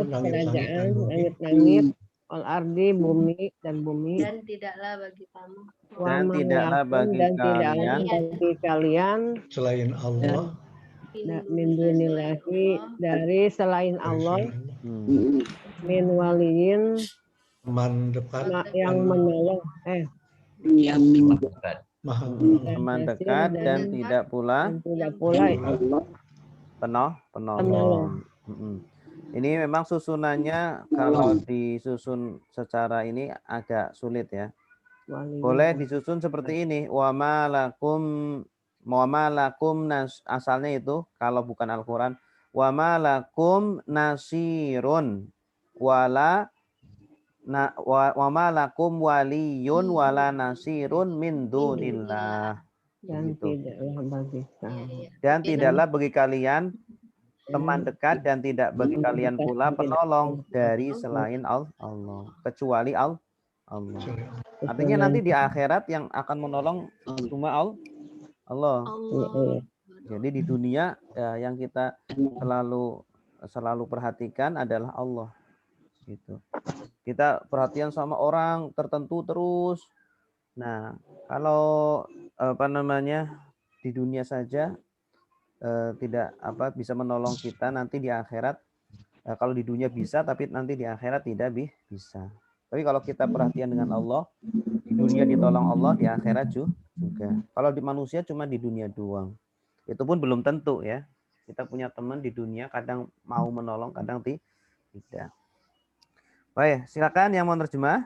langit-langit, al-ardi, bumi dan bumi. Dan tidaklah bagi kamu. Dan tidaklah bagi kalian selain Allah min dunillahi dari selain Allah min waliyin teman dekat yang menolong teman dekat dan tidak pula penolong. Ini memang susunannya kalau disusun secara ini agak sulit ya. Boleh disusun seperti ini. Wa ma lakum asalnya itu kalau bukan Al-Qur'an wa ma lakum nasirun wa ma lakum waliyun wala nasirun min dunillah. Dan tidaklah bagi kalian teman dekat dan tidak bagi kalian pula penolong dari selain Allah, kecuali Allah. Artinya nanti di akhirat yang akan menolong cuma Allah. Jadi di dunia yang kita selalu perhatikan adalah Allah. Gitu. Kita perhatian sama orang tertentu terus. Nah, kalau di dunia saja tidak bisa menolong kita, nanti di akhirat kalau di dunia bisa tapi nanti di akhirat tidak bisa. Tapi kalau kita perhatian dengan Allah, di dunia ditolong Allah, di akhirat juga. Kalau di manusia cuma di dunia doang. Itu pun belum tentu ya. Kita punya teman di dunia kadang mau menolong, kadang tidak. Baik, silakan yang mau terjemah.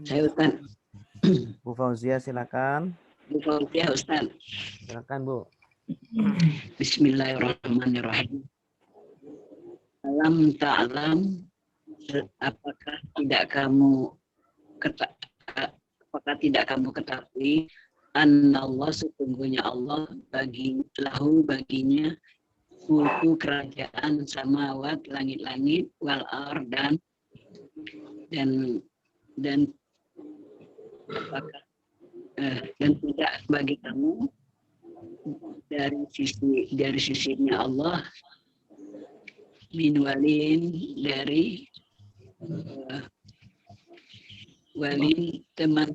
Saya Ustaz. Bu Fauzia silakan. Bu Fauzia, Ustaz. Silakan Bu. Bismillahirrahmanirrahim. Alam ta'lam, apakah tidak kamu ketahui Allah sesungguhnya Allah baginya mulku kerajaan samawat langit-langit wal ar dan apakah dan tidak bagi kamu dari sisinya Allah min walin dari walin teman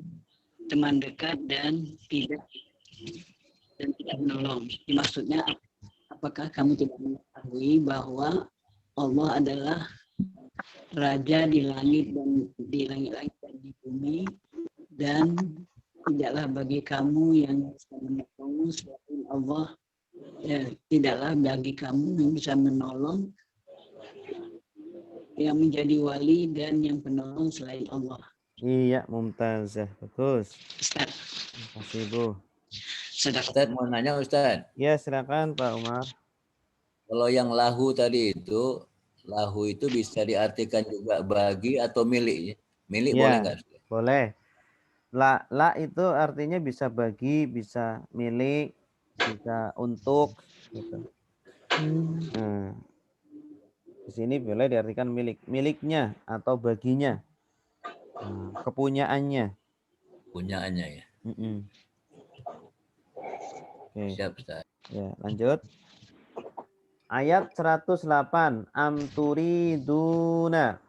dekat dan tidak menolong. Maksudnya apakah kamu tidak mengetahui bahwa Allah adalah Raja di langit dan di bumi, dan tidaklah bagi kamu yang bisa menolong selain Allah, tidaklah bagi kamu yang bisa menolong yang menjadi wali dan yang penolong selain Allah. Iya, mumtazah. Bagus. Ustaz. Terima kasih Bu. Ustaz mau nanya Ustaz. Ya silakan Pak Umar. Kalau yang lahu tadi itu, lahu itu bisa diartikan juga bagi atau milik. Milik Ya, boleh nggak? boleh. La itu artinya bisa bagi, bisa milik, bisa untuk gitu. Nah, di sini boleh diartikan miliknya atau baginya. Nah, kepunyaannya. Punyaannya ya. Oke. Siap Ustaz. Ya, lanjut. Ayat 108. Amturiduna.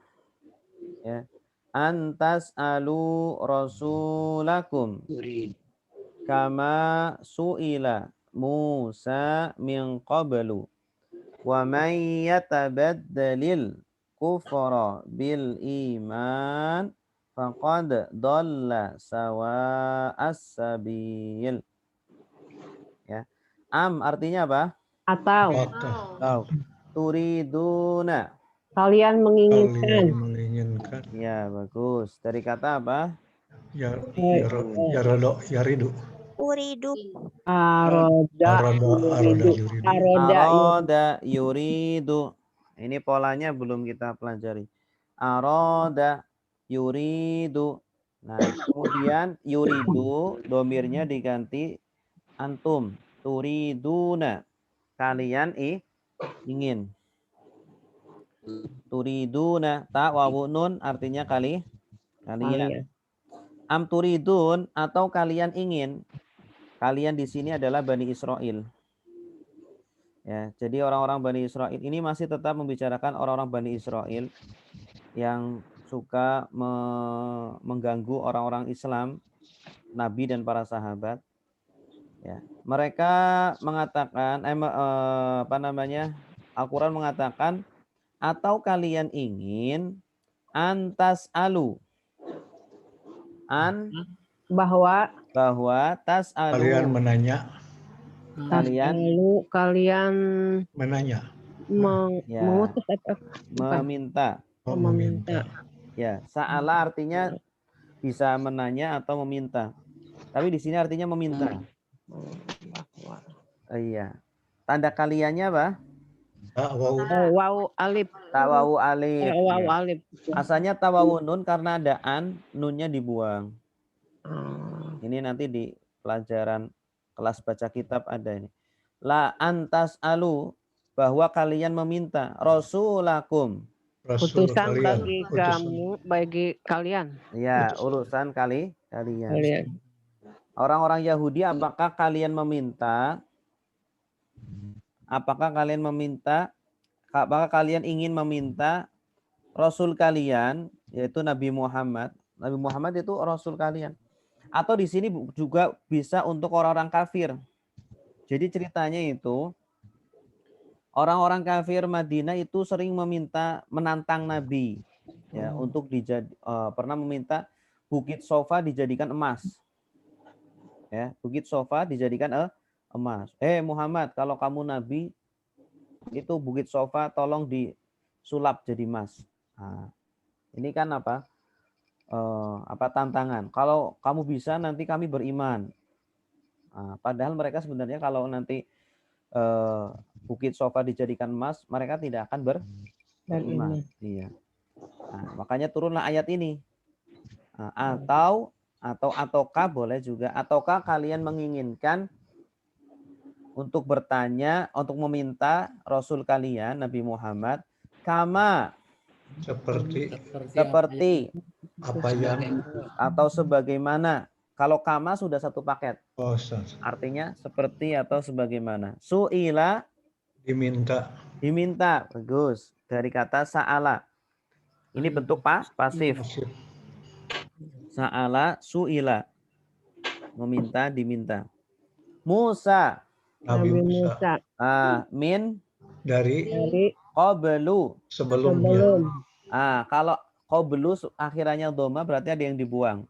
Ya. Antas alu rasulakum. Kama su'ila Musa min qablu. Wa may yatabaddalil kufra bil iman faqad dhalla sawa'as sabil. Ya. Artinya apa? Atau. Turiduna. Kalian menginginkan. Ya, bagus. Dari kata apa? Yaridu. Uridu. Aroda yuridu. Ini polanya belum kita pelajari. Aroda yuridu. Nah, kemudian yuridu domirnya diganti antum. Turiduna. Kalian ingin. Turiduna. Ta wawu nun artinya kalian. Am turidun atau kalian ingin. Kalian di sini adalah Bani Israel. Ya, jadi orang-orang Bani Israel ini masih tetap membicarakan orang-orang Bani Israel yang suka mengganggu orang-orang Islam, Nabi dan para sahabat. Ya, mereka mengatakan, Al-Quran mengatakan, atau kalian ingin antas alu, bahwa tas alu, kalian menanya, kalian menanya, mengutus meminta. Ya, sa'ala artinya bisa menanya atau meminta. Tapi di sini artinya meminta. Iya. Tanda kaliannya apa? Wawu alif. Tawawu alif. Wawu alif. Asalnya tawawu nun karena ada nunnya dibuang. Ini nanti di pelajaran kelas baca kitab ada ini. La antas alu, bahwa kalian meminta rasulakum. Utusan bagi kamu, bagi kalian. Ya, urusan kalian. Orang-orang Yahudi, apakah kalian meminta? Apakah kalian ingin meminta Rasul kalian, yaitu Nabi Muhammad. Nabi Muhammad itu Rasul kalian. Atau di sini juga bisa untuk orang-orang kafir. Jadi ceritanya itu, orang-orang kafir Madinah itu sering menantang Nabi, ya, untuk pernah meminta Bukit Sofa dijadikan emas. Ya, Bukit Sofa dijadikan emas. Muhammad, kalau kamu Nabi, itu Bukit Sofa tolong disulap jadi emas. Nah, ini kan apa? tantangan. Kalau kamu bisa nanti kami beriman. Nah, padahal mereka sebenarnya kalau nanti Bukit Sofa dijadikan emas, mereka tidak akan beriman. Iya. Nah, makanya turunlah ayat ini. Nah, ataukah boleh juga, ataukah kalian menginginkan untuk bertanya, untuk meminta Rasul kalian Nabi Muhammad kama seperti apa yang atau sebagaimana. Kalau kama sudah satu paket. Artinya seperti atau sebagaimana. Su'ila diminta. Bagus. Dari kata sa'ala. Ini bentuk pasif. Sa'ala, su'ila. Meminta, diminta. Musa. Nabi Musa. Min. Dari Qablu. Sebelumnya. Kalau qablu akhirannya dhamma berarti ada yang dibuang.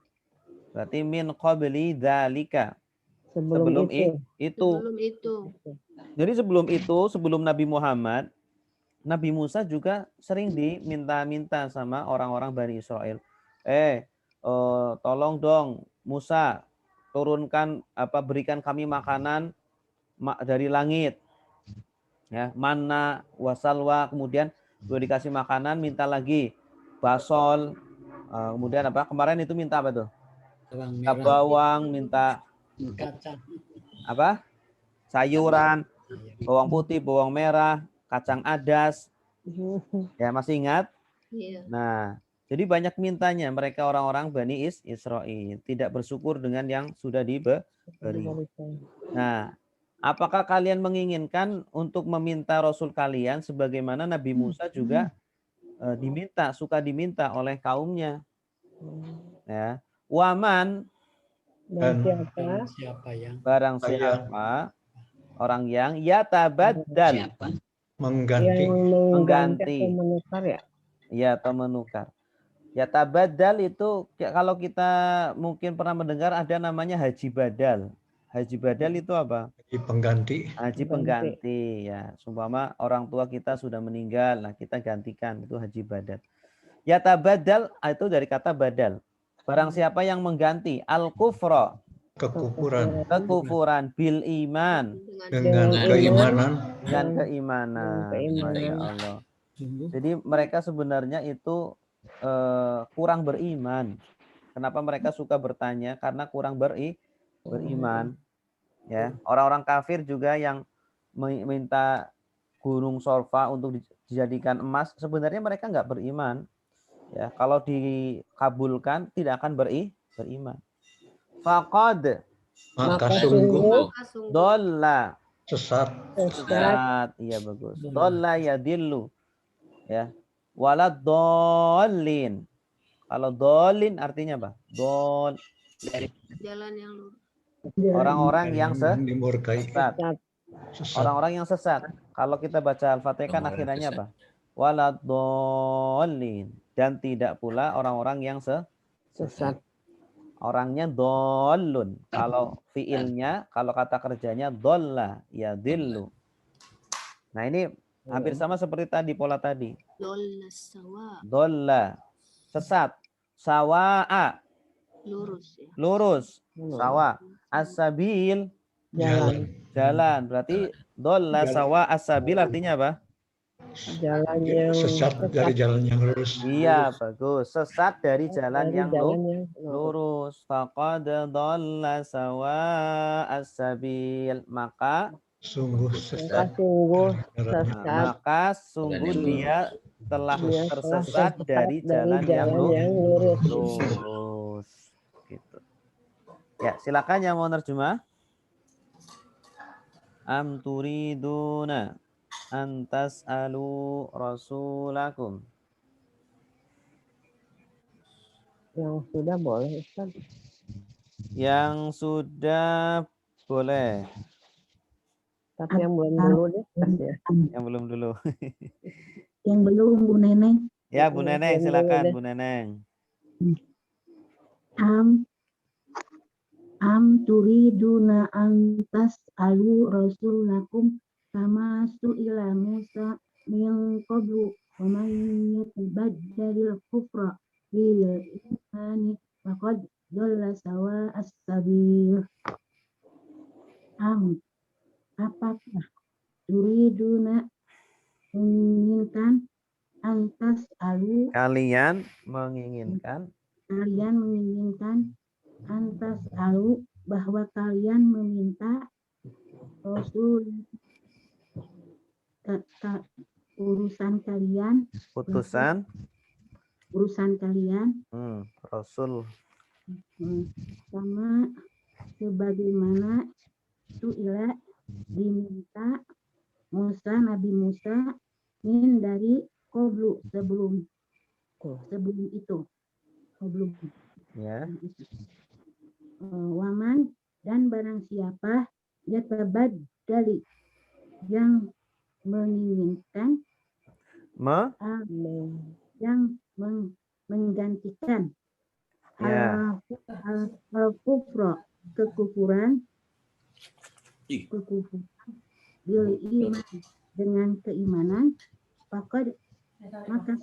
Berarti min qabli dzalika. Sebelum itu. Jadi sebelum Nabi Muhammad, Nabi Musa juga sering diminta-minta sama orang-orang Bani Israel. Tolong dong Musa, turunkan berikan kami makanan dari langit. Ya, manna wasalwa, kemudian udah dikasih makanan minta lagi basol, kemudian kemarin itu minta apa tuh? Bawang, minta kacang, sayuran, bawang putih, bawang merah, kacang adas. Ya, masih ingat? Nah, jadi banyak mintanya mereka orang-orang Bani Israel, tidak bersyukur dengan yang sudah diberi. Nah, apakah kalian menginginkan untuk meminta Rasul kalian sebagaimana Nabi Musa juga suka diminta oleh kaumnya? Ya, waman barang siapa orang yang yatabaddal mengganti atau menukar. Yatabaddal itu kalau kita mungkin pernah mendengar ada namanya haji badal. Haji badal itu apa? Haji pengganti ya. Sumpama orang tua kita sudah meninggal, nah kita gantikan, itu haji badal. Yatabaddal itu dari kata badal. Barang siapa yang mengganti al-kufra, kekufuran bil iman, dengan keimanan. Masya Allah. Jadi mereka sebenarnya itu kurang beriman. Kenapa mereka suka bertanya? Karena kurang beriman. Ya, orang-orang kafir juga yang minta gunung Sorfa untuk dijadikan emas, sebenarnya mereka nggak beriman. Ya, kalau dikabulkan tidak akan beriman. Faqad, maka sungguh dolla, sesat. Iya bagus. Dolla yadillu. Ya. Walad dolin. Kalau dolin artinya apa? Jalan yang lurus. Orang-orang yang sesat. Orang-orang yang sesat. Kalau kita baca Al-Fatihah kan akhirnya apa? Walad dolin. Dan tidak pula orang-orang yang sesat. Orangnya dolun. Kalau fiilnya, kalau kata kerjanya dolla, ya dillu. Nah ini hampir sama seperti tadi, pola tadi. Dolla, sesat. Sawa'a, lurus. Sawa. As-sabil, jalan. Berarti dolla sawa as-sabil artinya apa? Jalan yang sesat dari jalan yang lurus. Iya, bagus. Sesat dari jalan yang lurus. Faqad dhalla sawa as-sabil. Maka sungguh sesat. Maka sungguh dia telah tersesat dari jalan yang lurus. Gitu. Ya, silakan yang mau nerjemah. Am turiduna antas alu rasulakum. Yang sudah boleh, Ustaz. Yang sudah boleh. Tapi yang belum dulu deh, Ustaz ya. Yang belum dulu. Yang belum, Bu Neneng. Ya, Bu Neneng, silakan Bu Neneng. Am turiduna antas alu rasulakum kama su'ila Musa min qablu wa man yatabaddalil kufra bil imani faqad dhalla sawa as-sabil. Apakah turiduna menginginkan antas alu Kalian menginginkan antas alu bahwa kalian meminta Rasul urusan kalian Rasul sama sebagaimana su'ila diminta Nabi Musa min dari qablu sebelum itu ya. Waman dan barang siapa yatabaddali yang menginginkan yang menggantikan al-kufra kekufuran bil iman dengan keimanan maka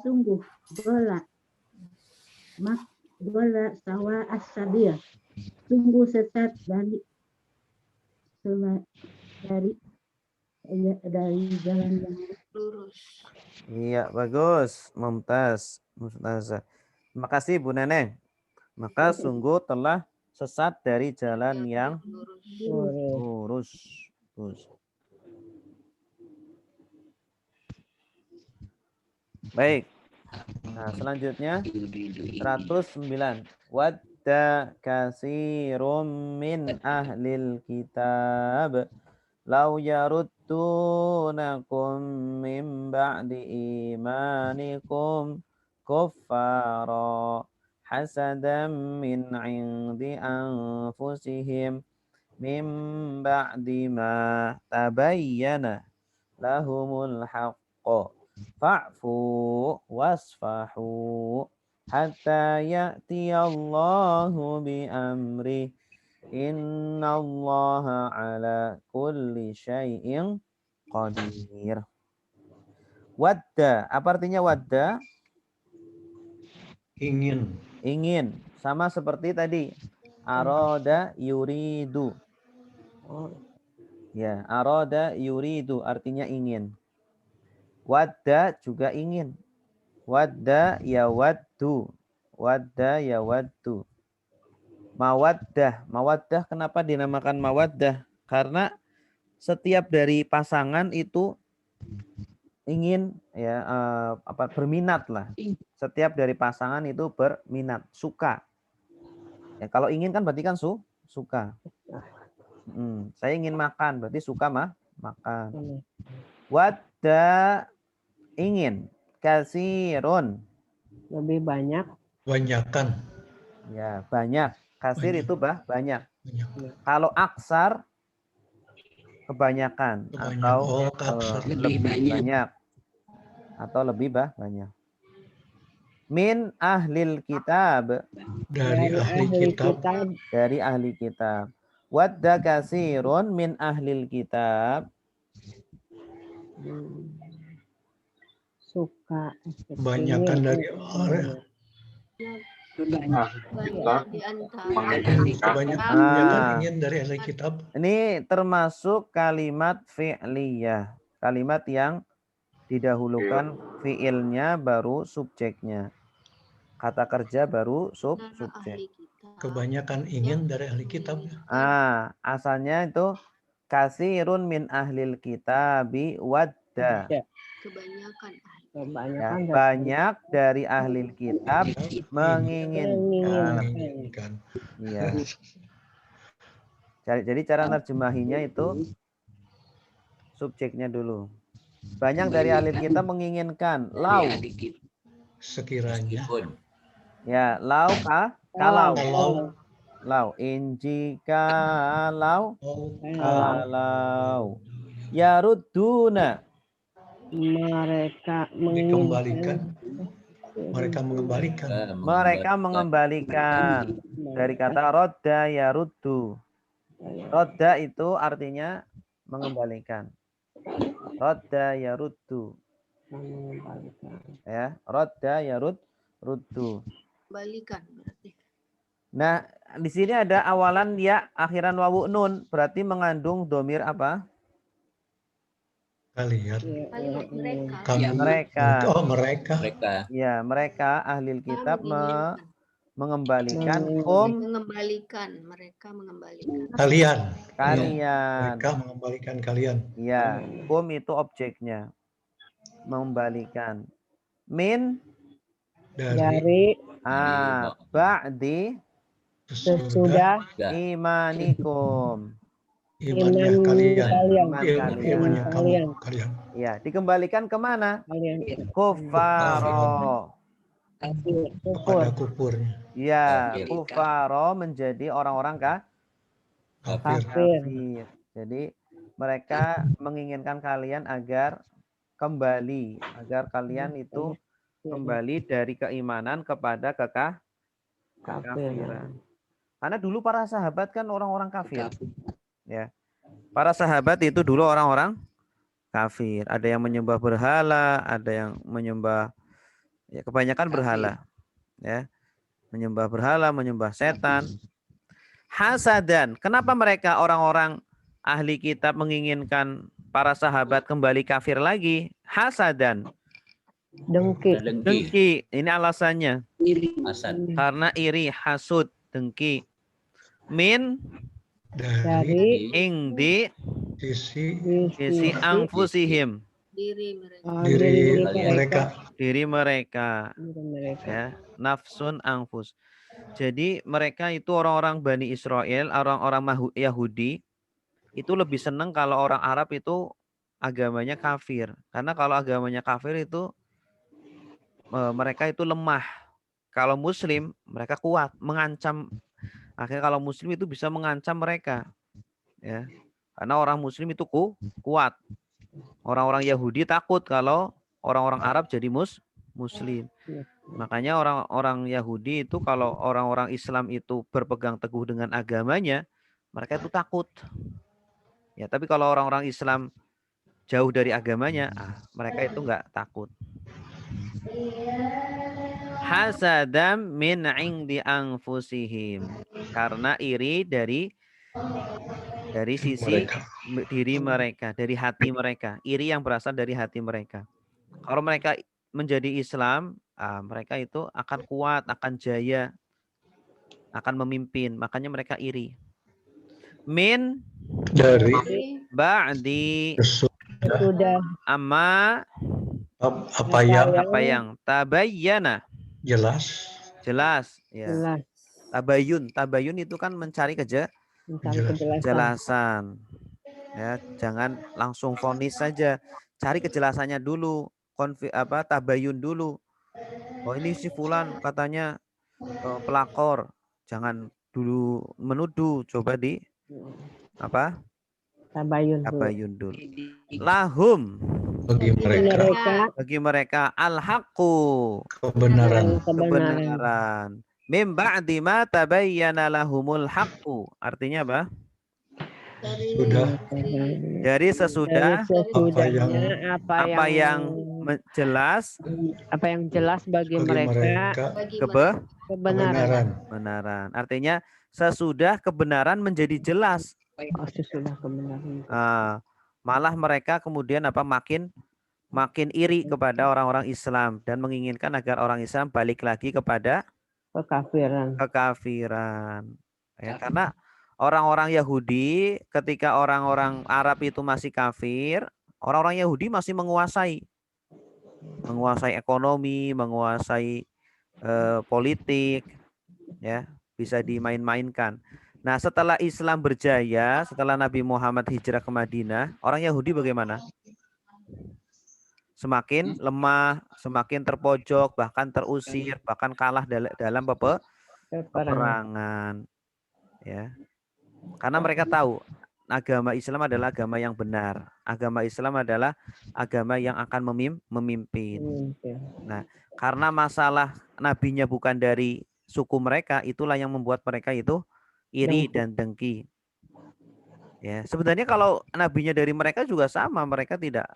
sungguh dola sawa as-sabil sungguh sesat dari jalan yang lurus. Iya, bagus. Mumtaz. Terima kasih Bu Neneng. Maka sungguh telah sesat dari jalan yang lurus. Baik. Nah, selanjutnya 109. Wadda katsirum min ahlil kitab law yaruddunakum min ba'di imanikum kuffara hasadan min 'indi anfusihim min ba'di ma tabayyana lahumul haqqu fa'fu wasfahu hatta ya'tiyallahu bi amri innallaha ala kulli syai'in qadir. Wadda, apa artinya wadda? Ingin. Sama seperti tadi. Arada yuridu. Ya, arada yuridu artinya ingin. Wadda juga ingin. Wadda yawaddu. Wadda yawaddu. Mawaddah kenapa dinamakan mawaddah? Karena setiap dari pasangan itu ingin berminat lah. Setiap dari pasangan itu berminat, suka. Ya, kalau ingin kan berarti kan suka. Saya ingin makan, berarti suka makan. Wadda ingin, kasirun lebih banyak. Banyakan. Ya, banyak. Kasir itu banyak. Kalau aksar kebanyakan atau lebih banyak atau lebih banyak. Min ahlil kitab dari ahli kitab. Wadda kasirun min ahlil kitab suka kebanyakan dari orang kebanyakan ingin dari ahli kitab. Ini termasuk kalimat fi'liyah, kalimat yang didahulukan fi'ilnya baru subjeknya, kata kerja baru subjek. Kebanyakan ingin dari ahli kitab. Asalnya itu kasirun min ahlil kitabi wadda. Kebanyakan banyak dari ahli kitab menginginkan. Iya. Jadi cara nerjemahinya itu subjeknya dulu. Banyak dari ahli kitab menginginkan. Lau. Sekiranya. Ya, lau kalau. Lau. Injika lau. Kalau. Yarudduna. Mereka mengembalikan dari kata rodda yaruddu. Rodda itu artinya mengembalikan. Rodda yaruddu. Ya, rodda yaruddu. Balikan berarti. Nah, di sini ada awalan ya, akhiran wawu nun, berarti mengandung domir apa? Kalian. Kalian mereka. Kamu. Mereka. Oh, mereka. Mereka. Ya, mereka ahli kitab mengembalikan mereka mengembalikan. Kalian. Kalian. Mereka mengembalikan kalian. Ya, kum itu objeknya. Mengembalikan. Min dari ba'di sesudah imanikum. Imannya kalian. Imannya kalian. Ya, dikembalikan kemana? Kalian. Kufaro. Kepada kufurnya. Ya, kufaro menjadi orang-orang kafir. Jadi mereka menginginkan kalian agar kembali, agar kalian itu kembali dari keimanan kepada kekafiran. Karena dulu para sahabat kan orang-orang kafir. Ya. Para sahabat itu dulu orang-orang kafir. Ada yang menyembah berhala, ada yang menyembah ya kebanyakan berhala. Ya. Menyembah berhala, menyembah setan. Hasadan. Kenapa mereka orang-orang ahli kitab menginginkan para sahabat kembali kafir lagi? Hasadan. Dengki. Ini alasannya. Karena iri, hasud, dengki. Min dari ingdi sisi angfusihim. Diri mereka. Ya, nafsun angfus. Jadi mereka itu orang-orang Bani Israel, orang-orang Yahudi itu lebih senang kalau orang Arab itu agamanya kafir. Karena kalau agamanya kafir itu mereka itu lemah. Kalau Muslim mereka kuat, mengancam. Akhirnya kalau Muslim itu bisa mengancam mereka, ya, karena orang Muslim itu kuat. Orang-orang Yahudi takut kalau orang-orang Arab jadi Muslim. Makanya orang-orang Yahudi itu kalau orang-orang Islam itu berpegang teguh dengan agamanya, mereka itu takut. Ya, tapi kalau orang-orang Islam jauh dari agamanya, mereka itu enggak takut. Hasadam min indi anfusihim, karena iri dari sisi diri mereka, dari hati mereka, iri yang berasal dari hati mereka. Kalau mereka menjadi Islam, mereka itu akan kuat, akan jaya, akan memimpin, makanya mereka iri. Min dari ba'di sudah apa yang tabayyana jelas ya. Tabayun itu kan mencari kejelasan. Ya, jangan langsung vonis saja. Cari kejelasannya dulu, tabayun dulu. Oh, ini si fulan katanya pelakor. Jangan dulu menuduh, coba tabayun dulu. Lahum bagi mereka al-haqqu kebenaran. Mim ba'di ma tabayyana lahumul haqqu. Artinya apa? Dari sesudah apa yang jelas bagi mereka kebenaran. Artinya sesudah kebenaran menjadi jelas. Malah mereka kemudian makin iri kepada orang-orang Islam dan menginginkan agar orang Islam balik lagi kepada kekafiran. Ya, karena orang-orang Yahudi ketika orang-orang Arab itu masih kafir, orang-orang Yahudi masih menguasai ekonomi, menguasai politik, ya, bisa dimain-mainkan. Nah, setelah Islam berjaya, setelah Nabi Muhammad hijrah ke Madinah, orang Yahudi bagaimana? Semakin lemah, semakin terpojok, bahkan terusir, bahkan kalah dalam peperangan. Ya. Karena mereka tahu agama Islam adalah agama yang benar. Agama Islam adalah agama yang akan memimpin. Nah, karena masalah nabinya bukan dari suku mereka, itulah yang membuat mereka itu iri dan dengki. Ya, sebenarnya kalau nabinya dari mereka juga sama, mereka tidak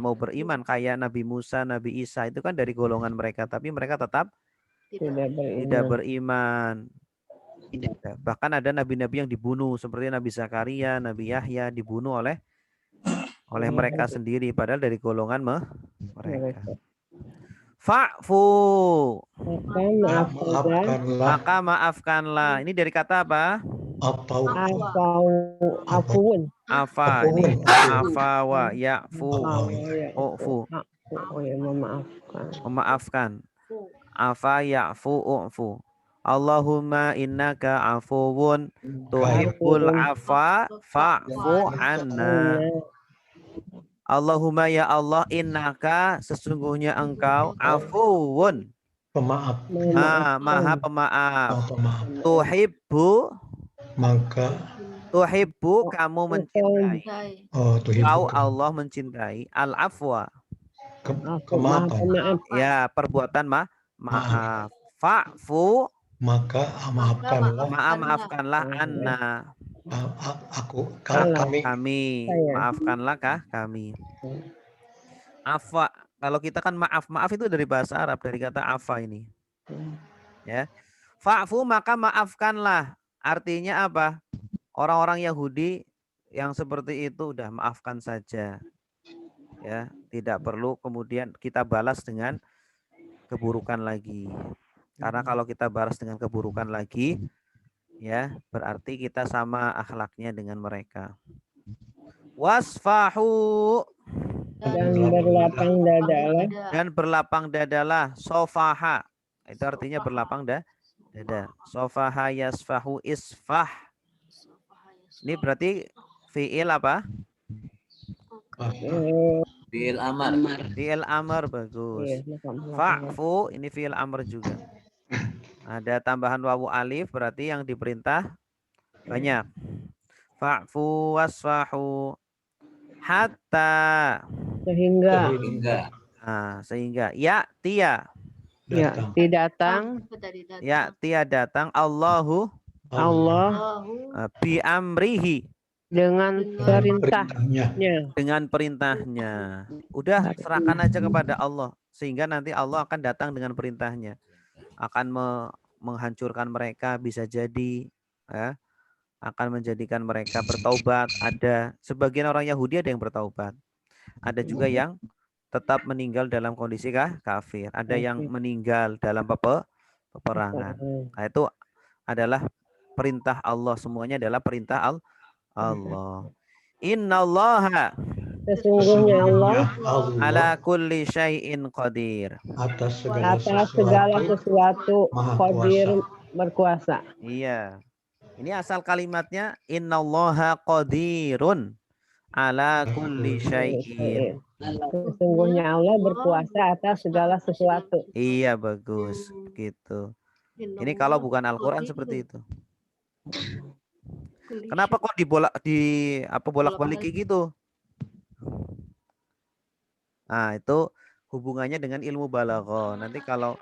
mau beriman kayak Nabi Musa, Nabi Isa itu kan dari golongan mereka, tapi mereka tetap tidak beriman. Bahkan ada nabi-nabi yang dibunuh seperti Nabi Zakaria, Nabi Yahya dibunuh oleh mereka sendiri padahal dari golongan mereka. Fa'fu, maka maafkanlah. Ini dari kata apa? Afuun. Afa, ini afawa, ya'fu, u'fu. Oh ya, memaafkan. Memaafkan. Afa ya'fu u'fu. Allahumma innaka afuwun tuhibbul afa fa'fu anna. Allahumma ya Allah, innaka sesungguhnya engkau afuwun, Pemaaf. maha pemaaf. Tuhibbu, Maka tuhibbu kamu mencintai. oh tuhibbu. Kau Allah mencintai al-afwa. Kemaafan. Ya, perbuatan maaf. Fa'fu, Maka maafkanlah. maafkanlah anna. Kami. Maafkanlah kami. Afa, kalau kita kan maaf itu dari bahasa Arab, dari kata afa ini. Ya. Fa'fu, maka maafkanlah. Artinya apa? Orang-orang Yahudi yang seperti itu udah maafkan saja. Ya, tidak perlu kemudian kita balas dengan keburukan lagi. Karena kalau kita balas dengan keburukan lagi, ya berarti kita sama akhlaknya dengan mereka. Wasfahu, dan berlapang dadalah. Dan berlapang dadalah. Sofaha, itu artinya berlapang dada. Sofaha yasfahu isfah. Ini berarti fi'il apa? Fi'il amar. Fi'il amar, bagus. Fa'fu, ini fi'il amar juga. Ada tambahan wawu alif, berarti yang diperintah banyak. Fa'fu wasfahu hatta, sehingga ya tia, datang, ya tia datang Allah bi amrihi, dengan perintahnya. Udah serahkan aja kepada Allah, sehingga nanti Allah akan datang dengan perintahnya, akan menghancurkan mereka, bisa jadi ya, akan menjadikan mereka bertaubat. Ada sebagian orang Yahudi ada yang bertaubat, ada juga yang tetap meninggal dalam kondisi kafir, ada yang meninggal dalam peperangan. Nah, itu adalah perintah Allah, semuanya adalah perintah Allah. Innallaha, sesungguhnya Allah ala kulli syai'in qadir, atas segala sesuatu qadir, berkuasa. Iya. Ini asal kalimatnya innallaha qadirun ala kulli syai'in. Sesungguhnya Allah berkuasa atas segala sesuatu. Iya, bagus. Gitu. Ini kalau bukan Al-Qur'an seperti itu. Kenapa kok bolak-balik gitu? Nah, itu hubungannya dengan ilmu balaghah. Nanti kalau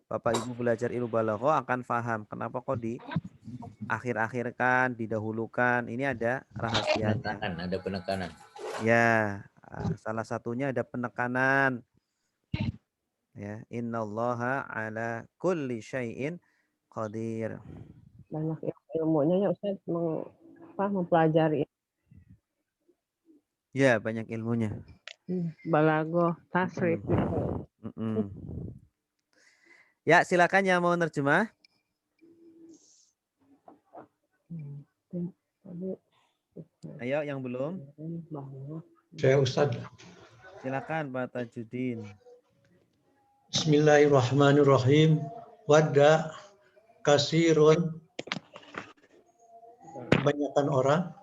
Bapak Ibu belajar ilmu balaghah akan paham kenapa kok di akhir-akhirkan, didahulukan. Ini ada rahasianya. Ada penekanan. Ya, salah satunya ada penekanan. Ya, innallaha ala kulli syai'in qadir. Banyak ilmunya ya Ustaz, mempelajari. Ya, banyak ilmunya. Balaghah, tasrif. Ya, silakan yang mau nerjemah. Ayo, yang belum. Saya Ustaz. Silakan Pak Tajuddin. Bismillahirrahmanirrahim. Wadda kasirun, kebanyakan orang,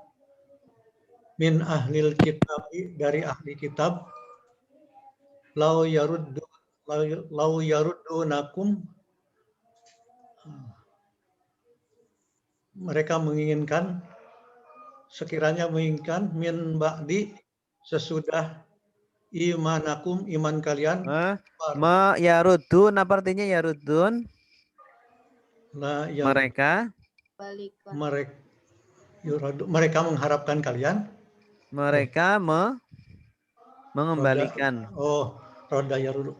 min ahlil kitab, dari ahli kitab, lau yaruddunakum, mereka menginginkan, sekiranya menginginkan, min ba'di, sesudah imanakum, iman kalian. Yarudun, apa artinya yarudun? Mereka mengharapkan kalian. Mereka mengembalikan. Roda yarudu.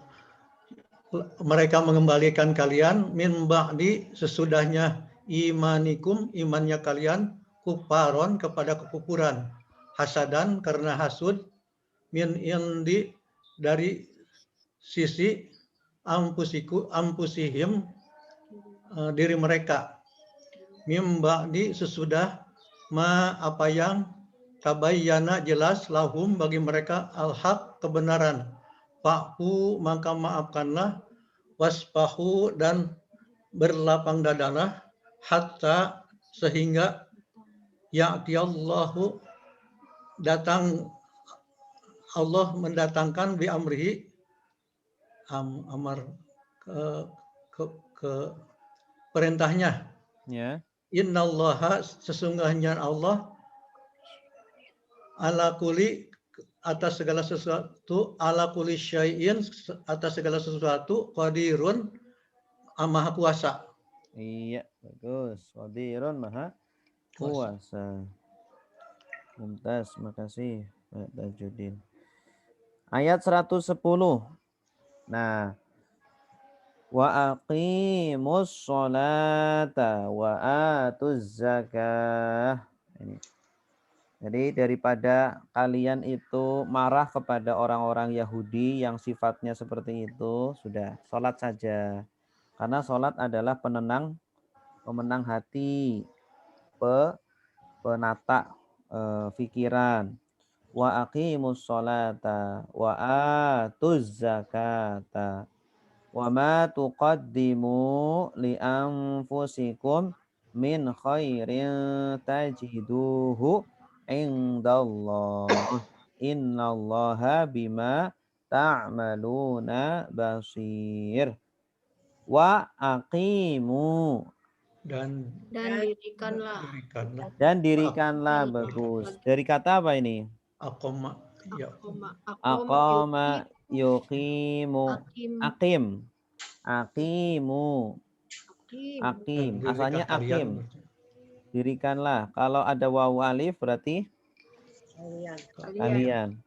mereka mengembalikan kalian min ba'di sesudahnya imanikum imannya kalian kufaron kepada kekufuran hasadan karena hasud min indi dari sisi ampusihim diri mereka mim ba'di sesudah ma apa yang tabayyana jelas lahum bagi mereka al-haq kebenaran fa'fu maka maafkanlah wasfahu dan berlapang dadalah hatta sehingga ya'tiyallahu datang Allah mendatangkan bi amrihi amar ke perintahnya. Ya. Innallaha sesungguhnya Allah ala kuli atas segala sesuatu ala kulli syai'in atas segala sesuatu qadirun maha kuasa. Iya, bagus. Qadirun maha kuasa. Mumtaz, makasih Pak Tajuddin. Ayat 110. Nah, wa aqimus sholata wa atuz zakah. Ini. Jadi daripada kalian itu marah kepada orang-orang Yahudi yang sifatnya seperti itu, sudah sholat saja. Karena sholat adalah pemenang hati, penata pikiran. Wa aqimus sholata wa atuz zakata wa ma tuqaddimu li anfusikum min khairin tajiduhu indallah innallaha bima ta'maluna basir wa aqimu dan dirikanlah bagus. Dari kata apa ini? Aqama ya. Aqama yuqimu aqim aqimu aqim asalnya aqim. Dirikanlah. Kalau ada wawu alif berarti kalian.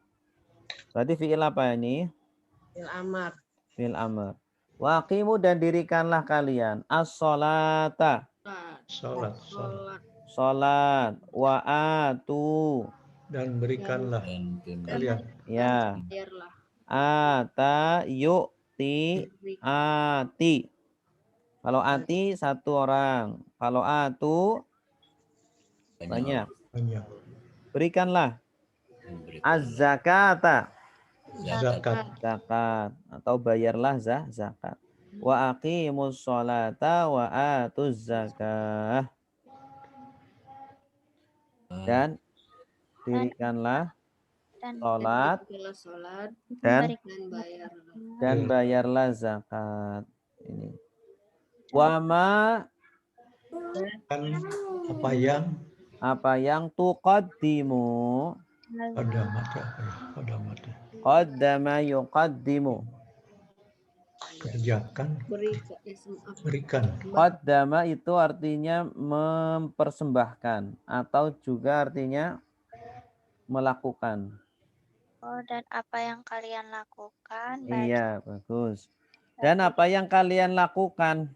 Berarti fi'il apa ini? Fi'il amar. Fi'il amar. Wa aqimu dan dirikanlah kalian as-sholata. Salat. Wa atu dan berikanlah kalian. Ya. Ata yu'ti ati. Kalau ati satu orang. Kalau atu banyak. Berikanlah az-zakata. Zakat atau bayarlah zakat. Wa aqimus sholata wa atuz zakah. Dan dirikanlah sholat dan bayarlah zakat. Ini. Wama apa yang tuqaddimu qaddama yuqaddimu kerjakan berikan. Qaddama itu artinya mempersembahkan atau juga artinya melakukan. Oh, dan apa yang kalian lakukan iya, bagus. Dan apa yang kalian lakukan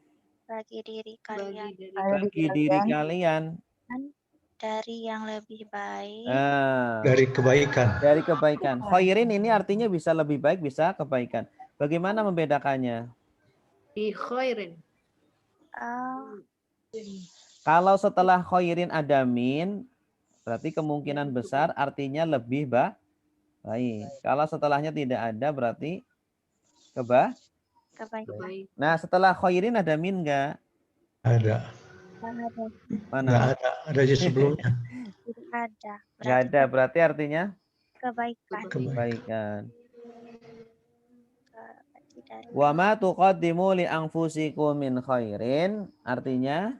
bagi diri kalian dari yang lebih baik. Dari kebaikan. Khairin ini artinya bisa lebih baik, bisa kebaikan. Bagaimana membedakannya? Di khairin. Kalau setelah khairin ada min, berarti kemungkinan besar artinya lebih baik. Kalau setelahnya tidak ada, berarti kebaikan. Nah, setelah khairin ada min enggak? Ada. Mana? Ada di sebelumnya. Enggak ada, berarti artinya kebaikan. Wa ma tuqaddimu li anfusikum min khairin artinya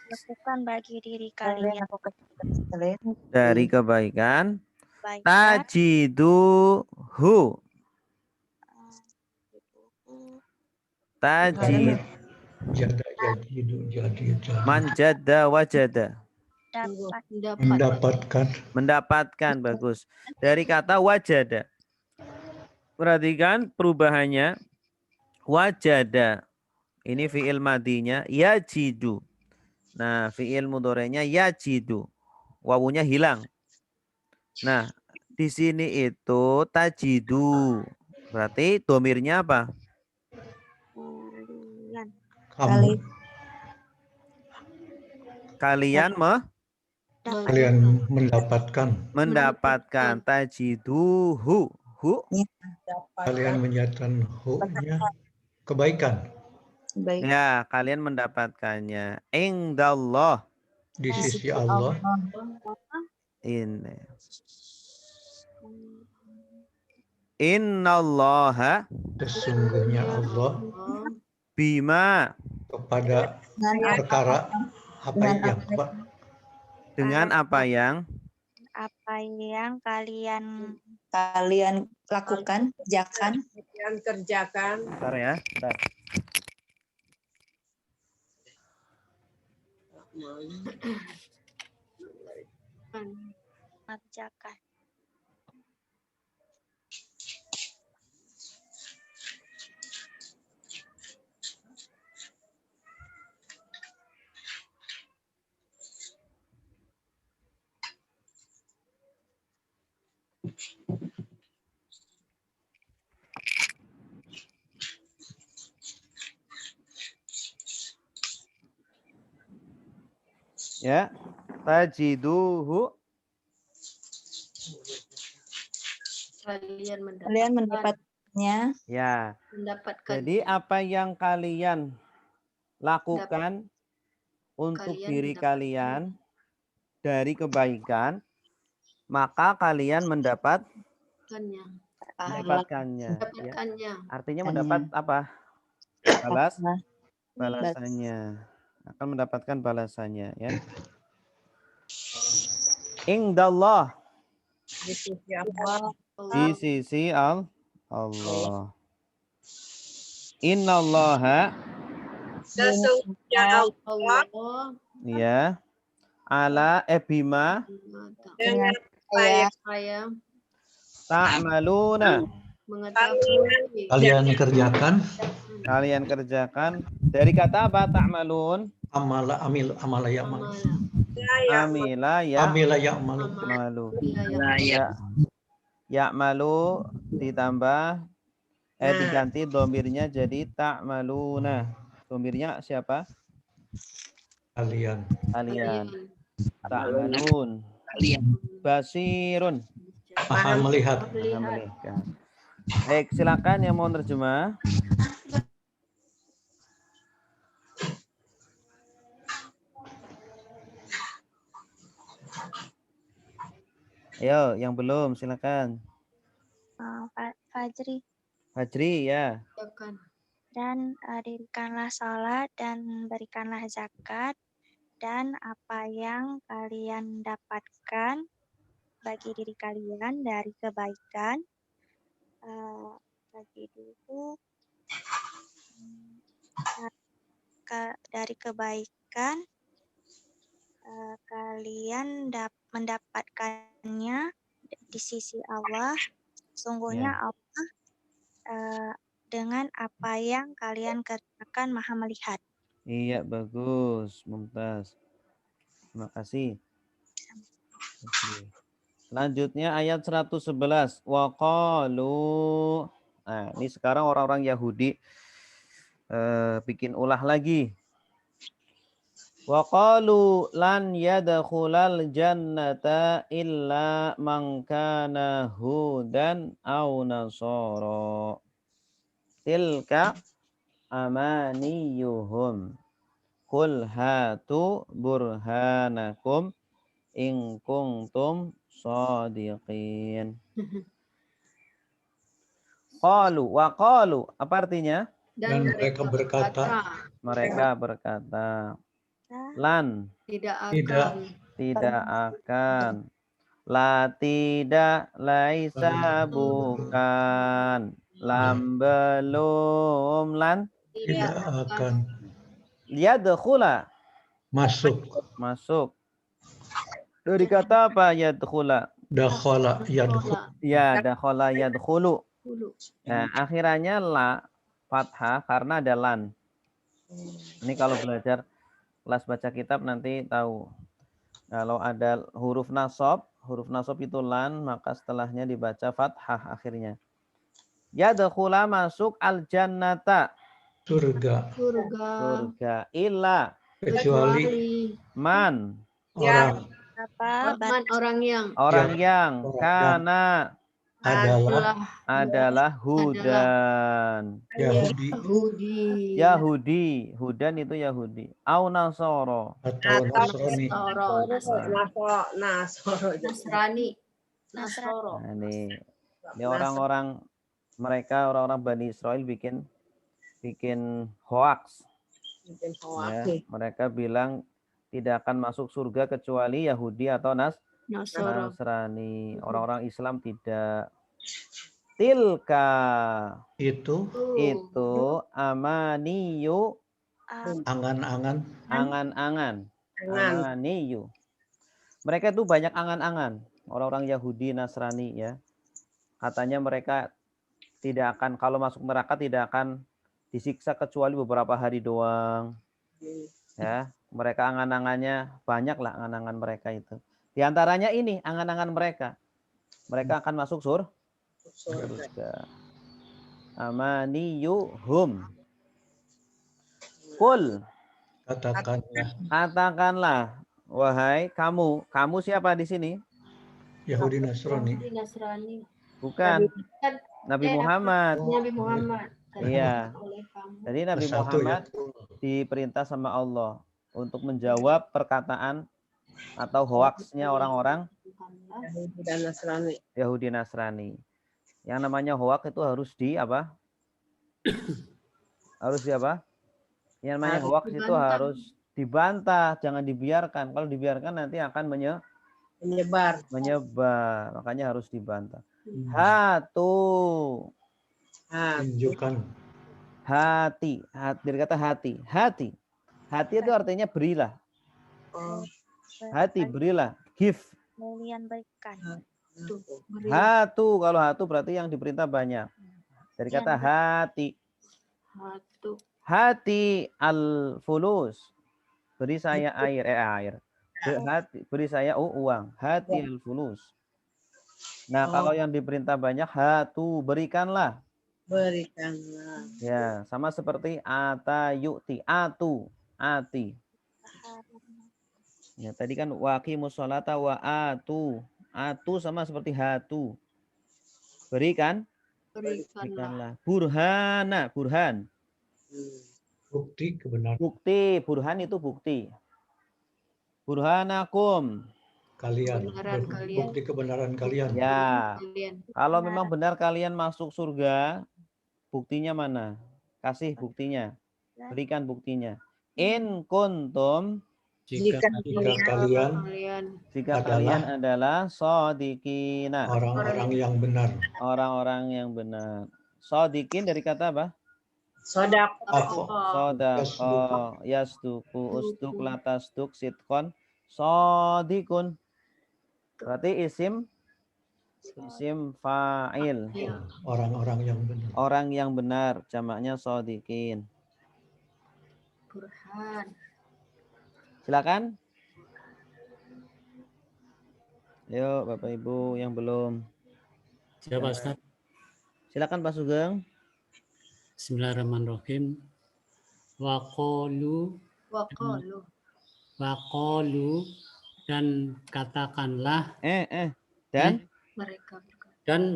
lakukan bagi diri kalian dari kebaikan tajiduhu manjada wajada mendapatkan bagus dari kata wajada perhatikan perubahannya. Wajada. Ini fi'il madinya yajidu. Nah, fi'il mudhari'nya yajidu. Wawunya hilang. Nah, di sini itu tajidu. Berarti domirnya apa? Kamu. Kalian Kalian mendapatkan tajiduhu. Kalian menyatakan hu-nya kebaikan. Ya, kalian mendapatkannya. Indallah. Di sisi Allah. Ini. Innallaha. Sesungguhnya Allah. Bima. Kepada perkara apa yang dengan apa yang kalian lakukan, kerjakan. Bentar ya, bentar. Mengerjakan. Ya, tajiduhu. Kalian mendapatkannya. Ya. Mendapatkan. Jadi apa yang kalian lakukan untuk diri kalian dari kebaikan, maka kalian mendapatkannya. Ya. Artinya mendapat apa? Balasannya. Akan mendapatkan balasannya, ya. Indallah. Di sisi Allah. Di sisi Allah. Innallaha. Sesungguhnya Allah. Ya. Ala bima. Dengan saya ta'maluna. mengetahui. Kalian kerjakan. Dari kata apa ta'malun? Amila ya'mal. Amila ya'malu. Ya. Ya'malu ditambah diganti domirnya jadi ta'maluna. Domirnya siapa? Kalian. Ta'malun. Basirun. Maha melihat. Baik, silakan yang mau terjemah. Ayo, yang belum silakan. Fajri ya. Dan dirikanlah salat dan berikanlah zakat, dan apa yang kalian dapatkan bagi diri kalian dari kebaikan, dari kebaikan kalian mendapatkannya di sisi Allah. Sungguhnya Allah dengan apa yang kalian kerjakan Maha melihat. Iya, bagus, Mumtaz. Terima kasih. Selanjutnya ayat 111. Waqalu. Nah, ini sekarang orang-orang Yahudi bikin ulah lagi. Waqalu lan yadkhulal jannata illa man kana hudan aw nasara. Tilka amaniyuhum. Qul hatu burhanakum in kuntum shadiqin. Qalu wa qalu, apa artinya? Dan mereka berkata. Mereka berkata. Lan. Tidak akan. La tidak, laisa bukan. Lam belum, lan. Tidak akan. Yadkhula. Masuk. Dari kata apa yadkhula? Dakhala yadkhulu. Ya, dakhala yadkhulu. Nah, akhirannya la fathah karena ada lan. Ini kalau belajar kelas baca kitab nanti tahu. Kalau ada huruf nasab itu lan, maka setelahnya dibaca fathah akhirnya. Yadkhula masuk al-jannata. Surga. Surga. Illa. Kecuali Man. orang. Orang yang Kana adalah hudan. Yahudi. Hudan itu Yahudi. Au nasoro. Atau Nasrani. Nasoro. Nah, ini orang-orang mereka, orang-orang Bani Israel bikin hoax. Ya, mereka bilang tidak akan masuk surga kecuali Yahudi atau Nasrani. Orang-orang Islam tidak. Tilka Itu amaniyu, angan-angan. Amaniyu. Mereka itu banyak angan-angan. Orang-orang Yahudi, Nasrani ya. Katanya mereka tidak akan, kalau masuk neraka tidak akan disiksa kecuali beberapa hari doang. Ya, mereka angan-angannya banyak lah, angan-angan mereka itu. Di antaranya ini angan-angan mereka. Mereka akan masuk surga. Amaniyuhum. Qul. Katakanlah, wahai kamu. Kamu siapa di sini? Yahudi Nasrani. Bukan. Nabi Muhammad. Nabi Muhammad. Iya. Jadi Nabi Muhammad diperintah sama Allah untuk menjawab perkataan atau hoaxnya orang-orang Yahudi Nasrani. Yang namanya hoax itu harus harus Yang namanya hoax itu harus dibantah, jangan dibiarkan. Kalau dibiarkan nanti akan menyebar. Makanya harus dibantah. Tunjukkan. Hati. Dari kata hati. Hati itu artinya berilah. Hati, berilah. Give. Kalian berikan. Kalau hatu berarti yang diperintah banyak. Dari kata hati. Hati al-fulus. Beri saya air. Beri saya uang. Hati al-fulus. Nah, kalau yang diperintah banyak, hatu, berikanlah. Ya, sama seperti ata yu'ti. Ati. Ya, tadi kan waqimus sholata wa atu. Atu sama seperti hatu. Berikanlah. Burhan. Bukti kebenaran. Burhan itu bukti. Burhanakum. Bukti kebenaran kalian. Ya. Kalau memang benar kalian masuk surga, buktinya mana? Kasih buktinya. Berikan buktinya. In kuntum, jika kalian adalah shodiqina, orang-orang yang benar. Orang-orang yang benar. Shodiqin dari kata apa? Sodako. Yasduku, usduk, latasduk, sitkon, shodiqun. Berarti isim fa'il. Orang-orang yang benar. Orang yang benar, jamaknya shodiqin. Burhan. Silakan. Yuk Bapak Ibu yang belum. Siapa Ustaz? Silakan Pak Sugeng. Bismillahirrahmanirrahim. Waqalu dan katakanlah dan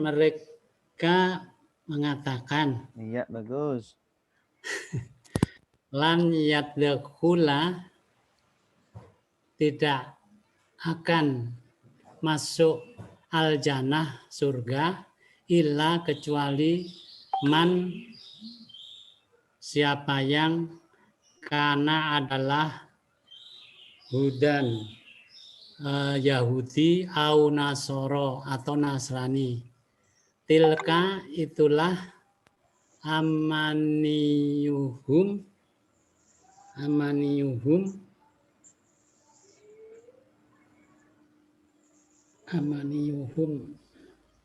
mereka mengatakan. Iya, bagus. Lan yadkhula, tidak akan masuk al-jannah, surga, illa, kecuali man, siapa yang kana adalah hudan, Yahudi, au nasoro atau Nasrani. Tilka itulah amaniyuhum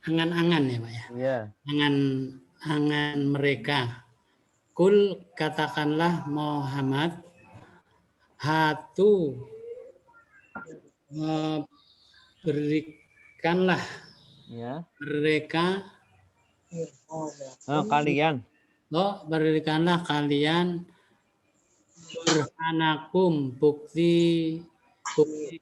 angan-angan ya Pak ya. Iya. Angan mereka. Kul katakanlah Muhammad, hatu berikanlah Ya. mereka Kalian. Berikanlah kalian burhanakum bukti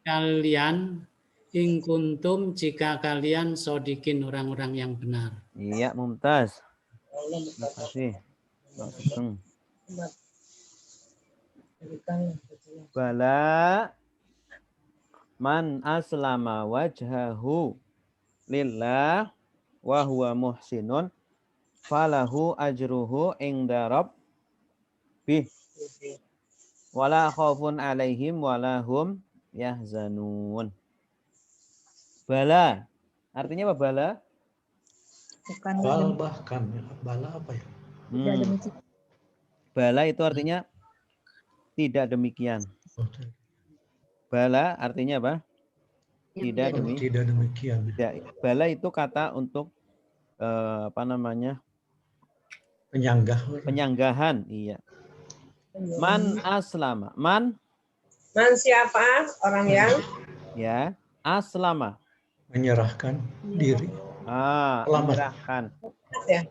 kalian in kuntum jika kalian sodikin orang-orang yang benar. Iya, Mumtaz. Terima kasih. Pak Sugeng. Bala man aslama wajhahu lillah wa huwa muhsinun falahu ajruhu inda rabbih wala khaufun alaihim wala hum yahzanun. Bala artinya apa bala? Bukan Bahkan bala apa ya? Bala itu artinya tidak demikian. Bala artinya apa? Tidak demikian. Tidak. Bala itu kata untuk penyanggahan. Iya. Man aslama. Man siapa? Orang yang ya aslama. Menyerahkan diri. Menyerahkan. Ya.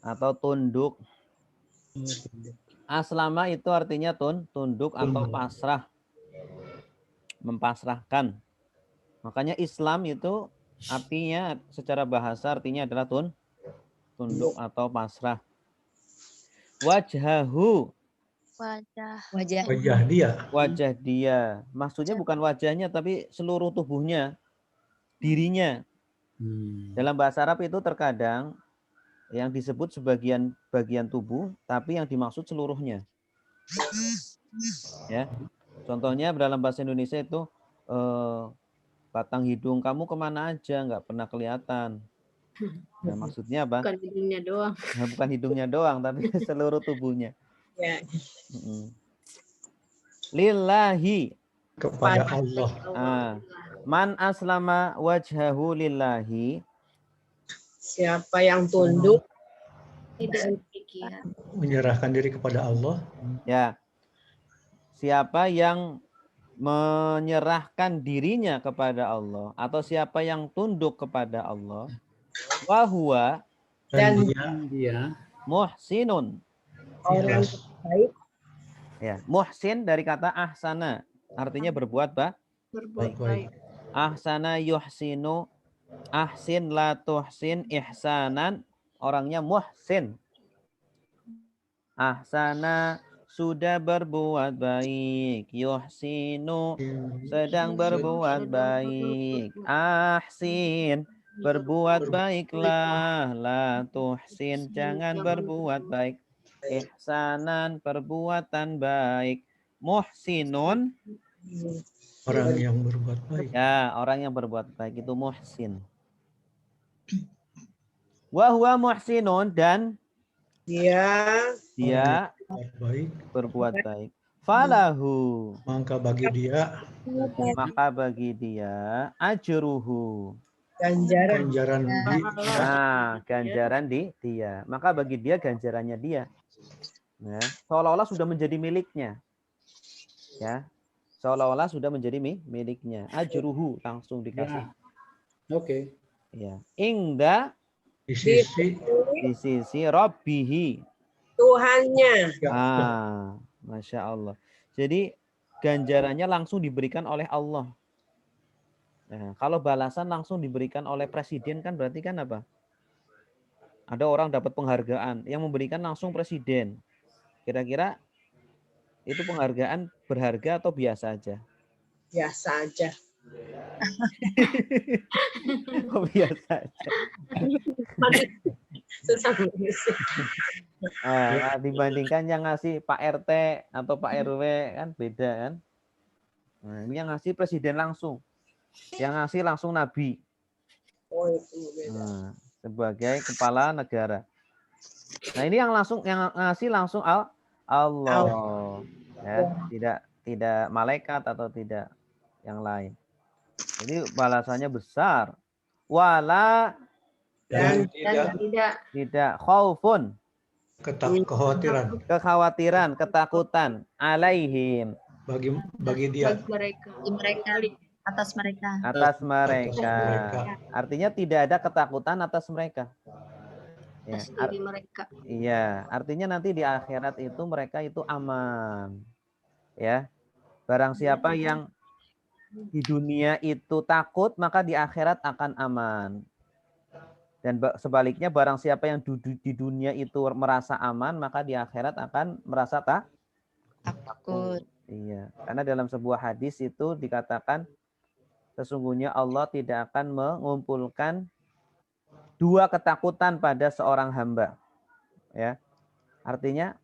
Atau tunduk. Aslama itu artinya tunduk atau pasrah. Mempasrahkan. Makanya Islam itu artinya secara bahasa artinya adalah tunduk atau pasrah. Wajhahu. Wajah dia. Wajah dia. Maksudnya bukan wajahnya tapi seluruh tubuhnya. Dirinya. Dalam bahasa Arab itu terkadang yang disebut sebagian bagian tubuh tapi yang dimaksud seluruhnya. Ya. Contohnya dalam bahasa Indonesia itu batang hidung kamu kemana aja nggak pernah kelihatan. Nah, maksudnya apa? Bukan hidungnya doang. Nah, bukan hidungnya doang tapi seluruh tubuhnya. Ya. Lillahi kepada Allah. Man aslama wajhahu lillahi. Siapa yang tunduk tidak demikian. Menyerahkan diri kepada Allah. Ya. Siapa yang menyerahkan dirinya kepada Allah atau siapa yang tunduk kepada Allah, wahwa dan dia muhsinun. Orang baik. Ya, muhsin dari kata ahsana, artinya berbuat baik. Ahsana yuhsinu, ahsin la tuhsin ihsanan, orangnya muhsin. Ahsana sudah berbuat baik, yuhsinu sedang berbuat baik, ahsin berbuat baiklah, la tuhsin jangan berbuat baik, ihsanan perbuatan baik, muhsinun orang yang berbuat baik. Ya, orang yang berbuat baik itu muhsin. Wa huwa muhsinun dan dia berbuat baik. Falahu maka bagi dia ajruhu ganjaran ganjaran di dia. Maka bagi dia ganjarannya dia. Nah, seolah-olah sudah menjadi miliknya. Ya. Seolah-olah sudah menjadi miliknya. Ajruhu langsung dikasih. Oke. Ya. Ingda di sisi Rabbihi. Tuhannya. Masya Allah. Jadi ganjarannya langsung diberikan oleh Allah. Nah, kalau balasan langsung diberikan oleh presiden kan berarti kan apa? Ada orang dapat penghargaan, yang memberikan langsung presiden. Kira-kira itu penghargaan berharga atau biasa aja? Biasa aja. Oh, biasa aja. Dibandingkan yang ngasih Pak RT atau Pak RW kan beda kan. Nah, ini yang ngasih presiden langsung. Yang ngasih langsung Nabi. Oh, itu beda. Nah, sebagai kepala negara. Nah, ini yang ngasih langsung Allah. Ya, tidak malaikat atau tidak yang lain. Jadi balasannya besar. Wala Dan tidak khaufun, kekhawatiran, ketakutan, alaihim, bagi dia, mereka atas mereka. atas mereka. Artinya tidak ada ketakutan atas mereka. Ya, diri mereka. Iya, artinya nanti di akhirat itu mereka itu aman. Ya. Barang siapa yang di dunia itu takut, maka di akhirat akan aman. Dan sebaliknya barang siapa yang di dunia itu merasa aman, maka di akhirat akan merasa takut. Iya, karena dalam sebuah hadis itu dikatakan sesungguhnya Allah tidak akan mengumpulkan dua ketakutan pada seorang hamba. Ya. Artinya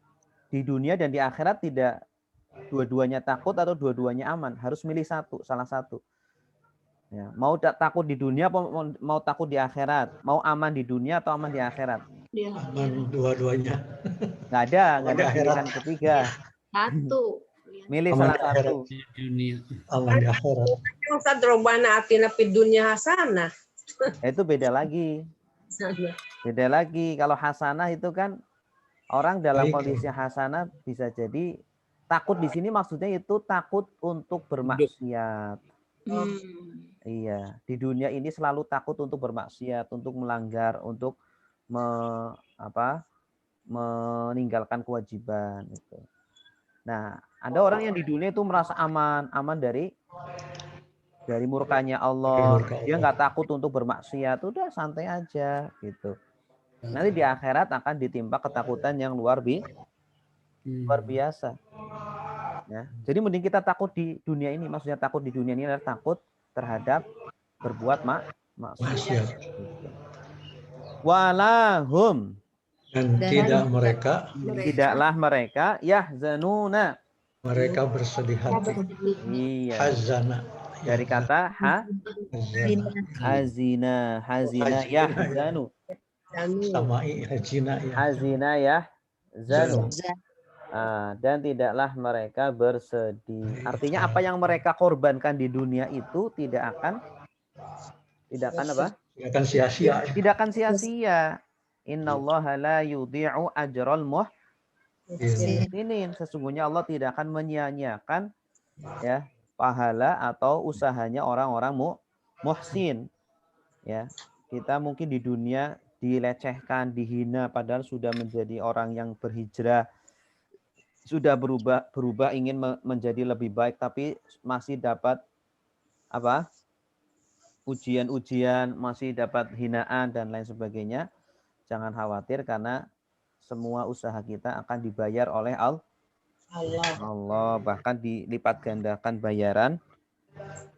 di dunia dan di akhirat tidak dua-duanya takut atau dua-duanya aman, harus milih satu, salah satu. Ya, mau takut di dunia atau mau takut di akhirat? Mau aman di dunia atau aman di akhirat? Aman dua-duanya. Nggak ada pilihan ketiga. Satu. Milih Aman salah di akhirat. satu. Dunia. Aman di akhirat. Yang sadrobana atina fid dunya hasanah. Itu beda lagi. Beda lagi. Kalau hasanah itu kan orang dalam kondisi hasanah bisa jadi takut di sini maksudnya itu takut untuk bermaksiat. Iya, di dunia ini selalu takut untuk bermaksiat, untuk melanggar, untuk meninggalkan kewajiban itu. Nah, ada orang yang di dunia itu merasa aman dari murkanya Allah. Dia nggak takut untuk bermaksiat, udah santai aja gitu. Nanti di akhirat akan ditimpa ketakutan yang luar biasa. Ya, jadi mending kita takut di dunia ini. Maksudnya takut di dunia ini adalah takut terhadap berbuat maksiat. Walahum, dan tidaklah mereka yahzanuna, mereka bersedih hati. Iya. Hazana. Dari kata hazina yahzanu. Samai hazina yahzanu. Dan tidaklah mereka bersedih. Artinya apa yang mereka korbankan di dunia itu tidak akan apa? Tidak akan sia-sia. Tidak akan sia-sia. Innallaha la yudhi'u ajral muhsinin. Sesungguhnya Allah tidak akan menyia-nyiakan ya pahala atau usahanya orang-orang muhsin. Ya, kita mungkin di dunia dilecehkan, dihina padahal sudah menjadi orang yang berhijrah, sudah berubah ingin menjadi lebih baik, tapi masih dapat ujian-ujian, masih dapat hinaan dan lain sebagainya. Jangan khawatir karena semua usaha kita akan dibayar oleh Allah, bahkan dilipat gandakan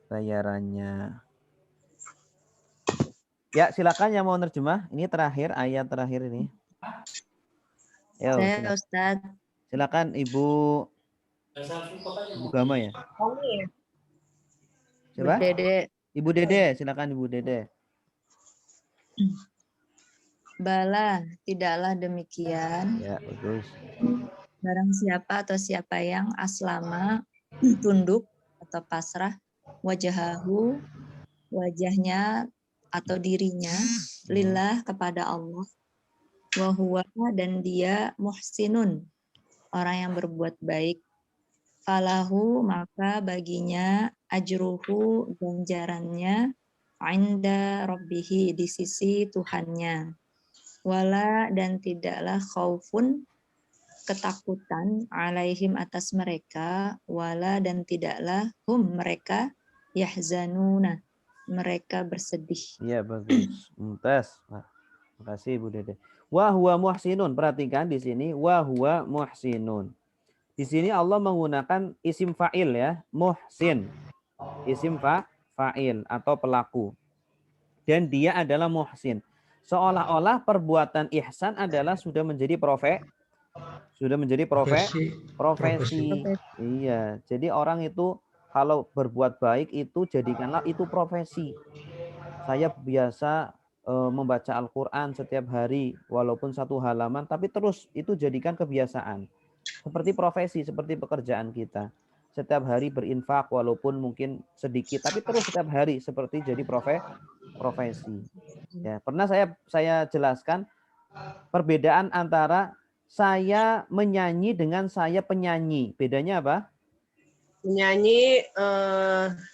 bayarannya. Ya, silakan yang mau nerjemah. Ini terakhir, ayat terakhir ini. Ya, Ustaz. Silakan Ibu Gama ya. Siapa? Ibu Dede, silakan Ibu Dede. Bala, tidaklah demikian. Ya, bagus. Barang siapa atau siapa yang aslama, tunduk atau pasrah, wajahnya atau dirinya, lillah kepada Allah, wahuwa dan dia muhsinun, orang yang berbuat baik, falahu maka baginya ajruhu ganjarannya, inda rabbihi di sisi Tuhannya, wala dan tidaklah khaufun ketakutan alaihim atas mereka, wala dan tidaklah hum mereka yahzanuna mereka bersedih. Iya, bagus. Mumtaz. Terima kasih Ibu Dede. Wa huwa muhsinun. Perhatikan di sini wa huwa muhsinun. Di sini Allah menggunakan isim fa'il ya, muhsin. Isim fa'il atau pelaku. Dan dia adalah muhsin. Seolah-olah perbuatan ihsan adalah sudah menjadi profesi. Iya. Jadi orang itu kalau berbuat baik itu jadikanlah itu profesi. Saya biasa membaca Al-Quran setiap hari walaupun satu halaman, tapi terus itu jadikan kebiasaan. Seperti profesi, seperti pekerjaan kita. Setiap hari berinfak walaupun mungkin sedikit, tapi terus setiap hari seperti jadi profesi. Ya, pernah saya jelaskan perbedaan antara saya menyanyi dengan saya penyanyi. Bedanya apa? Menyanyi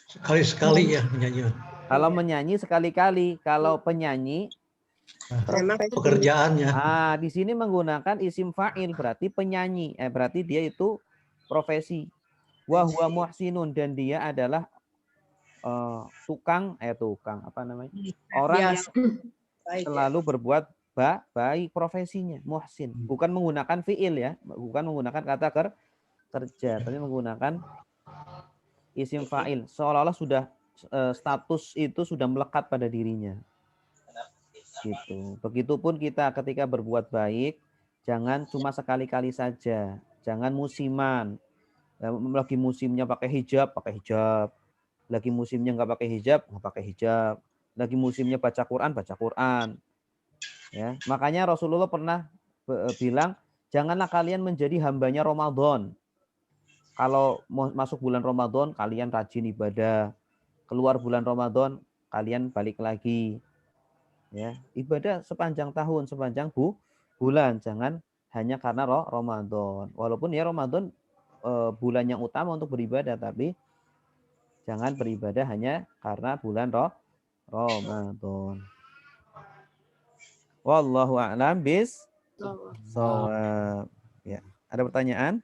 Sekali-sekali ya menyanyi. Kalau menyanyi sekali-kali, kalau penyanyi memang Pekerjaannya. di sini menggunakan isim fa'il berarti penyanyi. Berarti dia itu profesi. Wa huwa muhsinun, dan dia adalah tukang apa namanya? Orang yang selalu berbuat baik profesinya, muhsin. Bukan menggunakan fi'il ya, bukan menggunakan kata kerja, tapi menggunakan isim fa'il. Seolah-olah sudah status itu sudah melekat pada dirinya. Gitu. Begitupun kita ketika berbuat baik, jangan cuma sekali-kali saja, jangan musiman. Lagi musimnya pakai hijab, lagi musimnya nggak pakai hijab, lagi musimnya baca Quran. Ya, makanya Rasulullah pernah bilang, janganlah kalian menjadi hambanya Ramadan. Kalau masuk bulan Ramadan, kalian rajin ibadah. Keluar bulan Ramadan, kalian balik lagi. Ya, ibadah sepanjang tahun, sepanjang bulan, jangan hanya karena Ramadan. Walaupun ya Ramadan bulan yang utama untuk beribadah, tapi jangan beribadah hanya karena bulan Ramadan. Wallahu a'lam shawab. Ya, ada pertanyaan?